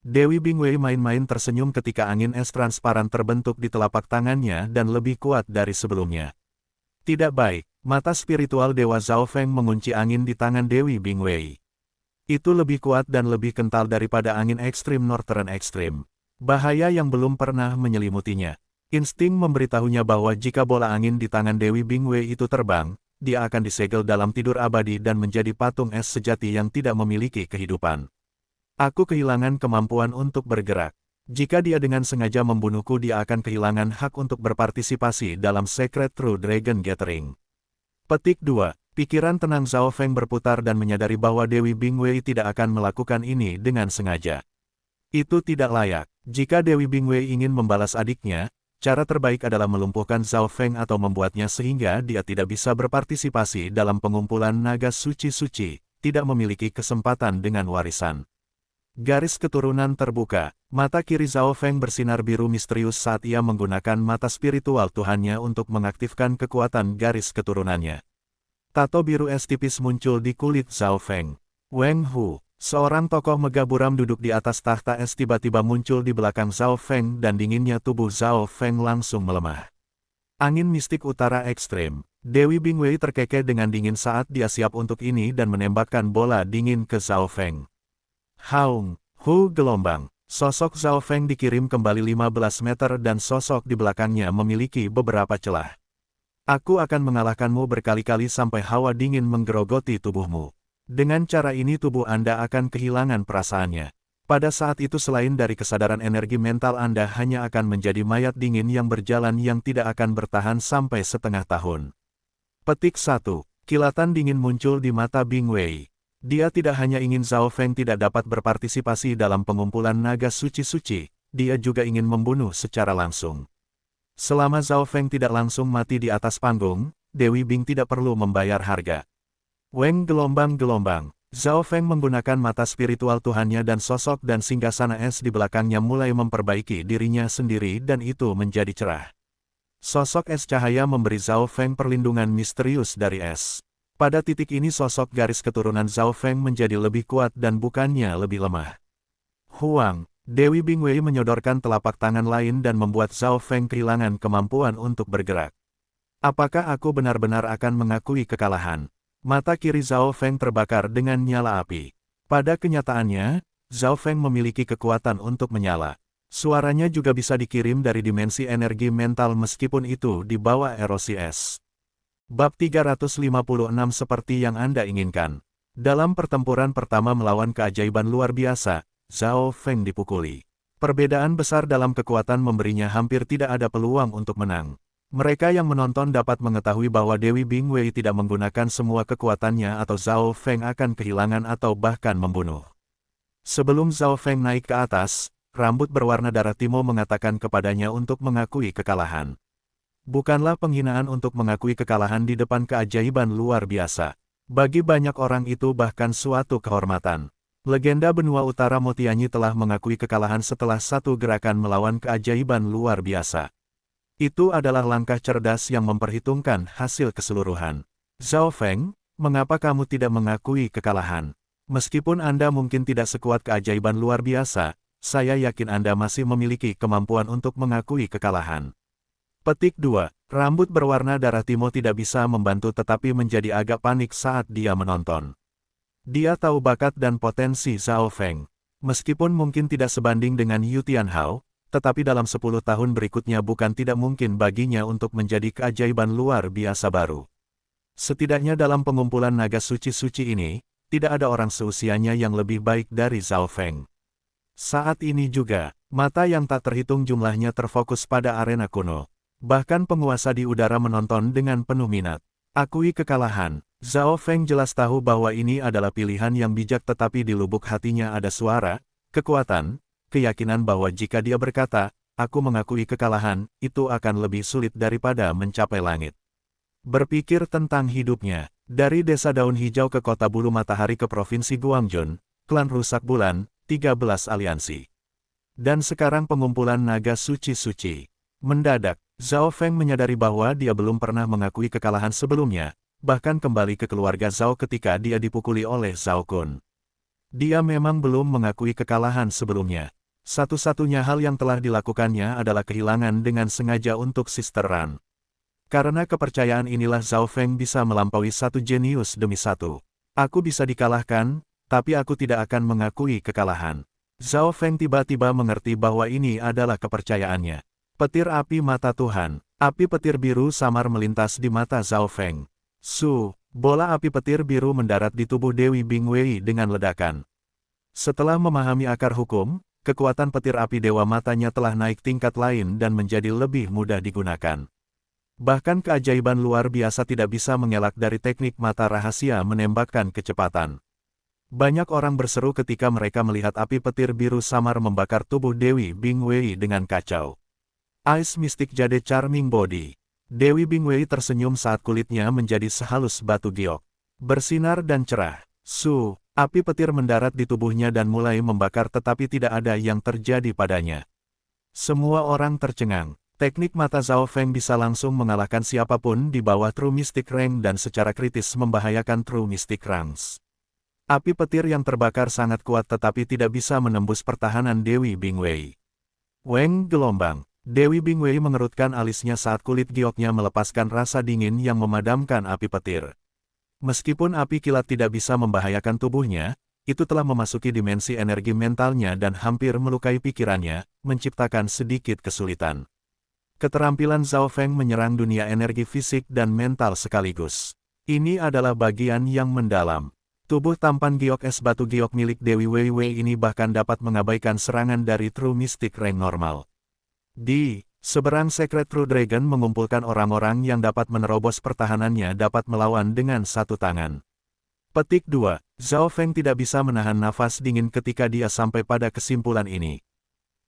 Dewi Bingwei main-main tersenyum ketika angin es transparan terbentuk di telapak tangannya dan lebih kuat dari sebelumnya. Tidak baik, mata spiritual Dewa Zhao Feng mengunci angin di tangan Dewi Bingwei. Itu lebih kuat dan lebih kental daripada angin ekstrim Northern Extreme. Bahaya yang belum pernah menyelimutinya. Insting memberitahunya bahwa jika bola angin di tangan Dewi Bingwei itu terbang, dia akan disegel dalam tidur abadi dan menjadi patung es sejati yang tidak memiliki kehidupan. Aku kehilangan kemampuan untuk bergerak. Jika dia dengan sengaja membunuhku, dia akan kehilangan hak untuk berpartisipasi dalam Secret True Dragon Gathering. Petik 2. Pikiran tenang Zhao Feng berputar dan menyadari bahwa Dewi Bingwei tidak akan melakukan ini dengan sengaja. Itu tidak layak. Jika Dewi Bingwei ingin membalas adiknya, cara terbaik adalah melumpuhkan Zhao Feng atau membuatnya sehingga dia tidak bisa berpartisipasi dalam pengumpulan naga suci-suci, tidak memiliki kesempatan dengan warisan. Garis keturunan terbuka. Mata kiri Zhao Feng bersinar biru misterius saat ia menggunakan mata spiritual Tuhannya untuk mengaktifkan kekuatan garis keturunannya. Tato biru es tipis muncul di kulit Zhao Feng. Weng Hu, seorang tokoh megah buram duduk di atas tahta es tiba-tiba muncul di belakang Zhao Feng dan dinginnya tubuh Zhao Feng langsung melemah. Angin mistik utara ekstrem. Dewi Bingwei terkekeh dengan dingin saat dia siap untuk ini dan menembakkan bola dingin ke Zhao Feng. Haung, Hu gelombang. Sosok Zhao Feng dikirim kembali 15 meter dan sosok di belakangnya memiliki beberapa celah. Aku akan mengalahkanmu berkali-kali sampai hawa dingin menggerogoti tubuhmu. Dengan cara ini tubuh Anda akan kehilangan perasaannya. Pada saat itu selain dari kesadaran energi mental Anda hanya akan menjadi mayat dingin yang berjalan yang tidak akan bertahan sampai setengah tahun. Petik 1. Kilatan dingin muncul di mata Bingwei. Dia tidak hanya ingin Zhao Feng tidak dapat berpartisipasi dalam pengumpulan naga suci-suci, dia juga ingin membunuh secara langsung. Selama Zhao Feng tidak langsung mati di atas panggung, Dewi Bing tidak perlu membayar harga. Weng gelombang-gelombang. Zhao Feng menggunakan mata spiritual Tuhannya dan sosok dan singgasana es di belakangnya mulai memperbaiki dirinya sendiri dan itu menjadi cerah. Sosok es cahaya memberi Zhao Feng perlindungan misterius dari es. Pada titik ini sosok garis keturunan Zhao Feng menjadi lebih kuat dan bukannya lebih lemah. Huang, Dewi Bingwei menyodorkan telapak tangan lain dan membuat Zhao Feng kehilangan kemampuan untuk bergerak. Apakah aku benar-benar akan mengakui kekalahan? Mata kiri Zhao Feng terbakar dengan nyala api. Pada kenyataannya, Zhao Feng memiliki kekuatan untuk menyala. Suaranya juga bisa dikirim dari dimensi energi mental meskipun itu di bawah erosi es. Bab 356 seperti yang Anda inginkan. Dalam pertempuran pertama melawan keajaiban luar biasa, Zhao Feng dipukuli. Perbedaan besar dalam kekuatan memberinya hampir tidak ada peluang untuk menang. Mereka yang menonton dapat mengetahui bahwa Dewi Bingwei tidak menggunakan semua kekuatannya atau Zhao Feng akan kehilangan atau bahkan membunuh. Sebelum Zhao Feng naik ke atas, rambut berwarna darah Timo mengatakan kepadanya untuk mengakui kekalahan. Bukanlah penghinaan untuk mengakui kekalahan di depan keajaiban luar biasa. Bagi banyak orang itu bahkan suatu kehormatan. Legenda benua utara Motianyi telah mengakui kekalahan setelah satu gerakan melawan keajaiban luar biasa. Itu adalah langkah cerdas yang memperhitungkan hasil keseluruhan. Zhao Feng, mengapa kamu tidak mengakui kekalahan? Meskipun Anda mungkin tidak sekuat keajaiban luar biasa, saya yakin Anda masih memiliki kemampuan untuk mengakui kekalahan. Petik 2. Rambut berwarna darah Timo tidak bisa membantu tetapi menjadi agak panik saat dia menonton. Dia tahu bakat dan potensi Zhao Feng. Meskipun mungkin tidak sebanding dengan Yu Tianhao, tetapi dalam 10 tahun berikutnya bukan tidak mungkin baginya untuk menjadi keajaiban luar biasa baru. Setidaknya dalam pengumpulan naga suci-suci ini, tidak ada orang seusianya yang lebih baik dari Zhao Feng. Saat ini juga, mata yang tak terhitung jumlahnya terfokus pada arena kuno. Bahkan penguasa di udara menonton dengan penuh minat. Akui kekalahan. Zhao Feng jelas tahu bahwa ini adalah pilihan yang bijak, tetapi di lubuk hatinya ada suara, kekuatan, keyakinan bahwa jika dia berkata, "Aku mengakui kekalahan," itu akan lebih sulit daripada mencapai langit. Berpikir tentang hidupnya, dari desa daun hijau ke kota bulu matahari ke provinsi Guangzhou, klan rusak bulan, 13 aliansi. Dan sekarang pengumpulan naga suci-suci. Mendadak, Zhao Feng menyadari bahwa dia belum pernah mengakui kekalahan sebelumnya, bahkan kembali ke keluarga Zhao ketika dia dipukuli oleh Zhao Kun. Dia memang belum mengakui kekalahan sebelumnya. Satu-satunya hal yang telah dilakukannya adalah kehilangan dengan sengaja untuk Sister Ran. Karena kepercayaan inilah Zhao Feng bisa melampaui satu jenius demi satu. Aku bisa dikalahkan, tapi aku tidak akan mengakui kekalahan. Zhao Feng tiba-tiba mengerti bahwa ini adalah kepercayaannya. Petir api mata Tuhan. Api petir biru samar melintas di mata Zhao Feng. Bola api petir biru mendarat di tubuh Dewi Bingwei dengan ledakan. Setelah memahami akar hukum, kekuatan petir api dewa matanya telah naik tingkat lain dan menjadi lebih mudah digunakan. Bahkan keajaiban luar biasa tidak bisa mengelak dari teknik mata rahasia menembakkan kecepatan. Banyak orang berseru ketika mereka melihat api petir biru samar membakar tubuh Dewi Bingwei dengan kacau. Ice Mystic Jade Charming Body. Dewi Bingwei tersenyum saat kulitnya menjadi sehalus batu giok. Bersinar dan cerah. Api petir mendarat di tubuhnya dan mulai membakar, tetapi tidak ada yang terjadi padanya. Semua orang tercengang. Teknik mata Zhao Feng bisa langsung mengalahkan siapapun di bawah True Mystic Rank dan secara kritis membahayakan True Mystic Ranks. Api petir yang terbakar sangat kuat tetapi tidak bisa menembus pertahanan Dewi Bingwei. Weng gelombang. Dewi Bingwei mengerutkan alisnya saat kulit gioknya melepaskan rasa dingin yang memadamkan api petir. Meskipun api kilat tidak bisa membahayakan tubuhnya, itu telah memasuki dimensi energi mentalnya dan hampir melukai pikirannya, menciptakan sedikit kesulitan. Keterampilan Zhao Feng menyerang dunia energi fisik dan mental sekaligus. Ini adalah bagian yang mendalam. Tubuh tampan giok es batu giok milik Dewi Weiwei ini bahkan dapat mengabaikan serangan dari True Mystic Rank normal. Di seberang Secret True Dragon mengumpulkan orang-orang yang dapat menerobos pertahanannya dapat melawan dengan satu tangan. Petik 2. Zhao Feng tidak bisa menahan nafas dingin ketika dia sampai pada kesimpulan ini.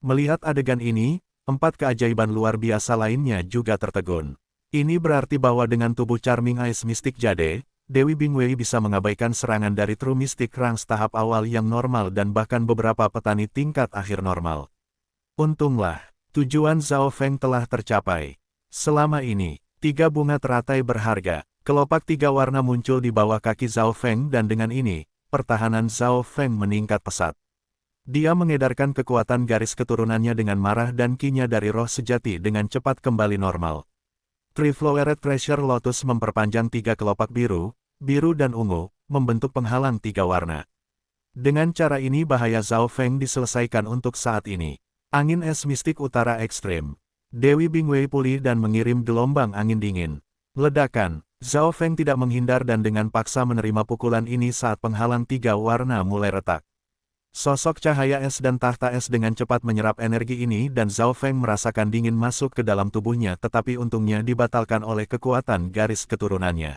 Melihat adegan ini, 4 keajaiban luar biasa lainnya juga tertegun. Ini berarti bahwa dengan tubuh Charming Ice Mystic Jade, Dewi Bingwei bisa mengabaikan serangan dari True Mystic Ranks tahap awal yang normal dan bahkan beberapa petani tingkat akhir normal. Untunglah. Tujuan Zhao Feng telah tercapai. Selama ini, 3 bunga teratai berharga, kelopak 3 warna muncul di bawah kaki Zhao Feng dan dengan ini, pertahanan Zhao Feng meningkat pesat. Dia mengedarkan kekuatan garis keturunannya dengan marah dan kinya dari roh sejati dengan cepat kembali normal. Triflowered Treasure Lotus memperpanjang 3 kelopak biru, biru dan ungu, membentuk penghalang 3 warna. Dengan cara ini bahaya Zhao Feng diselesaikan untuk saat ini. Angin es mistik utara ekstrem. Dewi Bingwei pulih dan mengirim gelombang angin dingin. Ledakan. Zhao Feng tidak menghindar dan dengan paksa menerima pukulan ini saat penghalang 3 warna mulai retak. Sosok cahaya es dan tahta es dengan cepat menyerap energi ini dan Zhao Feng merasakan dingin masuk ke dalam tubuhnya, tetapi untungnya dibatalkan oleh kekuatan garis keturunannya.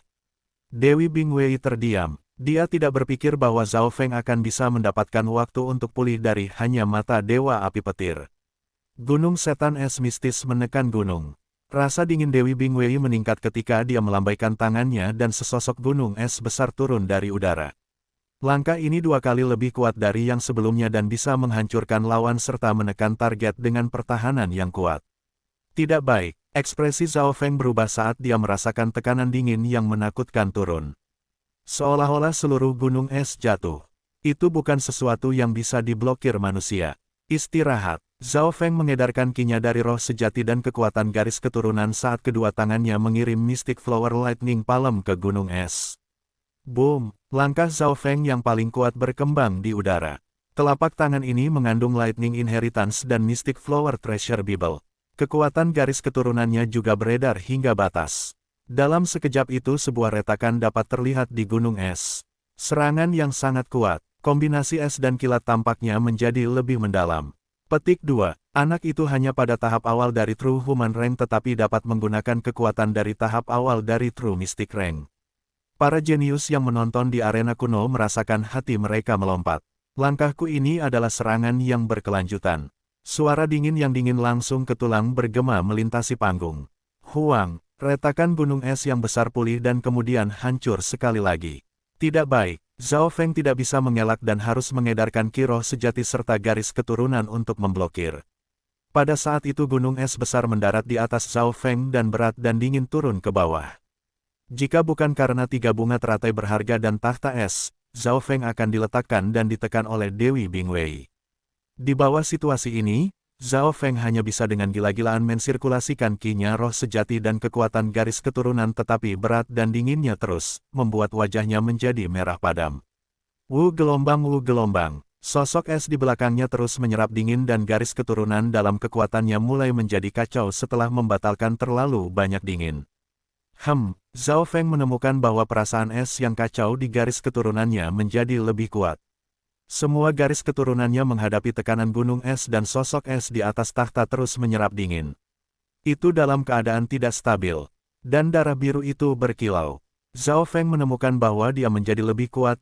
Dewi Bingwei terdiam. Dia tidak berpikir bahwa Zhao Feng akan bisa mendapatkan waktu untuk pulih dari hanya mata dewa api petir. Gunung setan es mistis menekan gunung. Rasa dingin Dewi Bingwei meningkat ketika dia melambaikan tangannya dan sesosok gunung es besar turun dari udara. Langkah ini 2 kali lebih kuat dari yang sebelumnya dan bisa menghancurkan lawan serta menekan target dengan pertahanan yang kuat. Tidak baik, ekspresi Zhao Feng berubah saat dia merasakan tekanan dingin yang menakutkan turun. Seolah-olah seluruh gunung es jatuh. Itu bukan sesuatu yang bisa diblokir manusia. Istirahat. Zhao Feng mengedarkan kinya dari roh sejati dan kekuatan garis keturunan saat kedua tangannya mengirim Mystic Flower Lightning Palm ke gunung es. Boom! Langkah Zhao Feng yang paling kuat berkembang di udara. Telapak tangan ini mengandung Lightning Inheritance dan Mystic Flower Treasure Bible. Kekuatan garis keturunannya juga beredar hingga batas. Dalam sekejap itu sebuah retakan dapat terlihat di gunung es. Serangan yang sangat kuat, kombinasi es dan kilat tampaknya menjadi lebih mendalam. Petik 2. Anak itu hanya pada tahap awal dari True Human Rank tetapi dapat menggunakan kekuatan dari tahap awal dari True Mystic Rank. Para jenius yang menonton di arena kuno merasakan hati mereka melompat. Langkahku ini adalah serangan yang berkelanjutan. Suara dingin yang dingin langsung ke tulang bergema melintasi panggung. Huang, retakan gunung es yang besar pulih dan kemudian hancur sekali lagi. Tidak baik, Zhao Feng tidak bisa mengelak dan harus mengedarkan ki roh sejati serta garis keturunan untuk memblokir. Pada saat itu gunung es besar mendarat di atas Zhao Feng dan berat dan dingin turun ke bawah. Jika bukan karena 3 bunga teratai berharga dan takhta es, Zhao Feng akan diletakkan dan ditekan oleh Dewi Bingwei. Di bawah situasi ini, Zhao Feng hanya bisa dengan gila-gilaan mensirkulasikan ki-nya roh sejati dan kekuatan garis keturunan tetapi berat dan dinginnya terus, membuat wajahnya menjadi merah padam. Wu gelombang, sosok es di belakangnya terus menyerap dingin dan garis keturunan dalam kekuatannya mulai menjadi kacau setelah membatalkan terlalu banyak dingin. Zhao Feng menemukan bahwa perasaan es yang kacau di garis keturunannya menjadi lebih kuat. Semua garis keturunannya menghadapi tekanan gunung es dan sosok es di atas takhta terus menyerap dingin. Itu dalam keadaan tidak stabil. Dan darah biru itu berkilau. Zhao Feng menemukan bahwa dia menjadi lebih kuat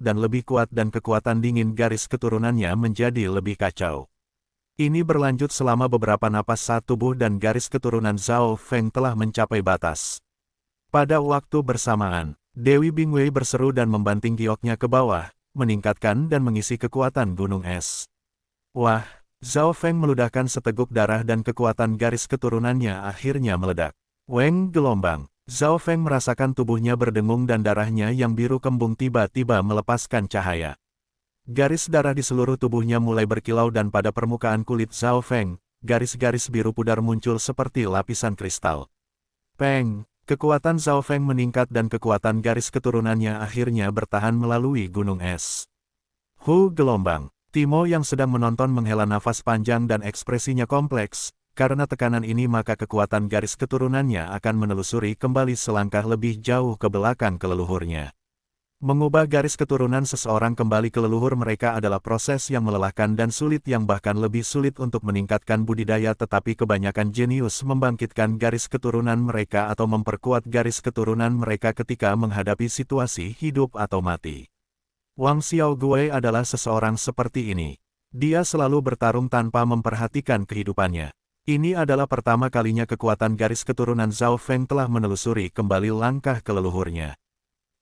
dan kekuatan dingin garis keturunannya menjadi lebih kacau. Ini berlanjut selama beberapa napas saat tubuh dan garis keturunan Zhao Feng telah mencapai batas. Pada waktu bersamaan, Dewi Bingwei berseru dan membanting gioknya ke bawah, meningkatkan dan mengisi kekuatan gunung es. Wah, Zhao Feng meludahkan seteguk darah dan kekuatan garis keturunannya akhirnya meledak. Weng gelombang, Zhao Feng merasakan tubuhnya berdengung dan darahnya yang biru kembung tiba-tiba melepaskan cahaya. Garis darah di seluruh tubuhnya mulai berkilau dan pada permukaan kulit Zhao Feng, garis-garis biru pudar muncul seperti lapisan kristal. Peng! Kekuatan Zhao Feng meningkat dan kekuatan garis keturunannya akhirnya bertahan melalui gunung es. Hu gelombang. Timo yang sedang menonton menghela nafas panjang dan ekspresinya kompleks. Karena tekanan ini maka kekuatan garis keturunannya akan menelusuri kembali selangkah lebih jauh ke belakang ke leluhurnya. Mengubah garis keturunan seseorang kembali ke leluhur mereka adalah proses yang melelahkan dan sulit yang bahkan lebih sulit untuk meningkatkan budidaya tetapi kebanyakan jenius membangkitkan garis keturunan mereka atau memperkuat garis keturunan mereka ketika menghadapi situasi hidup atau mati. Wang Xiaogue adalah seseorang seperti ini. Dia selalu bertarung tanpa memperhatikan kehidupannya. Ini adalah pertama kalinya kekuatan garis keturunan Zhao Feng telah menelusuri kembali langkah ke leluhurnya.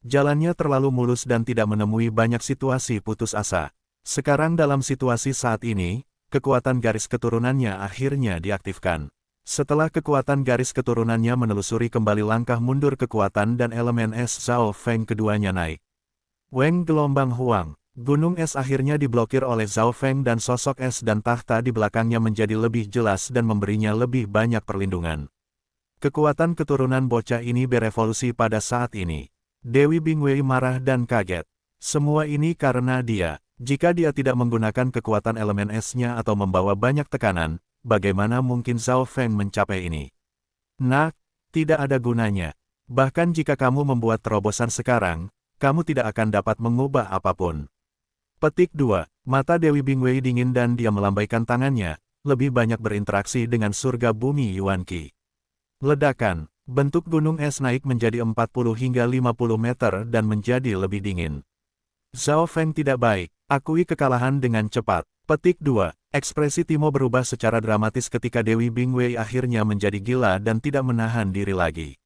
Jalannya terlalu mulus dan tidak menemui banyak situasi putus asa. Sekarang dalam situasi saat ini, kekuatan garis keturunannya akhirnya diaktifkan. Setelah kekuatan garis keturunannya menelusuri kembali langkah mundur kekuatan dan elemen es Zhao Feng keduanya naik. Weng gelombang Huang, gunung es akhirnya diblokir oleh Zhao Feng dan sosok es dan takhta di belakangnya menjadi lebih jelas dan memberinya lebih banyak perlindungan. Kekuatan keturunan bocah ini berevolusi pada saat ini. Dewi Bingwei marah dan kaget. Semua ini karena dia. Jika dia tidak menggunakan kekuatan elemen esnya atau membawa banyak tekanan, bagaimana mungkin Zhao Feng mencapai ini? Nak, tidak ada gunanya. Bahkan jika kamu membuat terobosan sekarang, kamu tidak akan dapat mengubah apapun. Petik 2. Mata Dewi Bingwei dingin dan dia melambaikan tangannya, lebih banyak berinteraksi dengan surga bumi Yuan Qi. Ledakan. Bentuk gunung es naik menjadi 40 hingga 50 meter dan menjadi lebih dingin. Zhao Feng tidak baik, akui kekalahan dengan cepat. Petik 2. Ekspresi Timo berubah secara dramatis ketika Dewi Bingwei akhirnya menjadi gila dan tidak menahan diri lagi.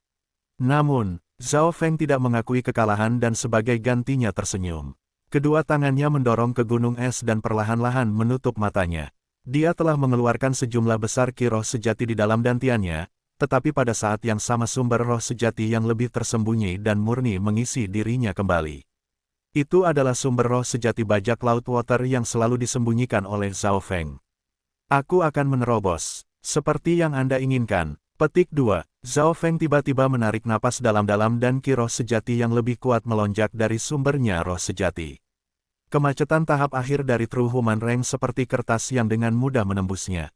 Namun, Zhao Feng tidak mengakui kekalahan dan sebagai gantinya tersenyum. Kedua tangannya mendorong ke gunung es dan perlahan-lahan menutup matanya. Dia telah mengeluarkan sejumlah besar ki roh sejati di dalam dantiannya, tetapi pada saat yang sama sumber roh sejati yang lebih tersembunyi dan murni mengisi dirinya kembali. Itu adalah sumber roh sejati bajak laut water yang selalu disembunyikan oleh Zhao Feng. Aku akan menerobos, seperti yang Anda inginkan. Petik 2. Zhao Feng tiba-tiba menarik napas dalam-dalam dan ki roh sejati yang lebih kuat melonjak dari sumbernya roh sejati. Kemacetan tahap akhir dari True Human Rank seperti kertas yang dengan mudah menembusnya.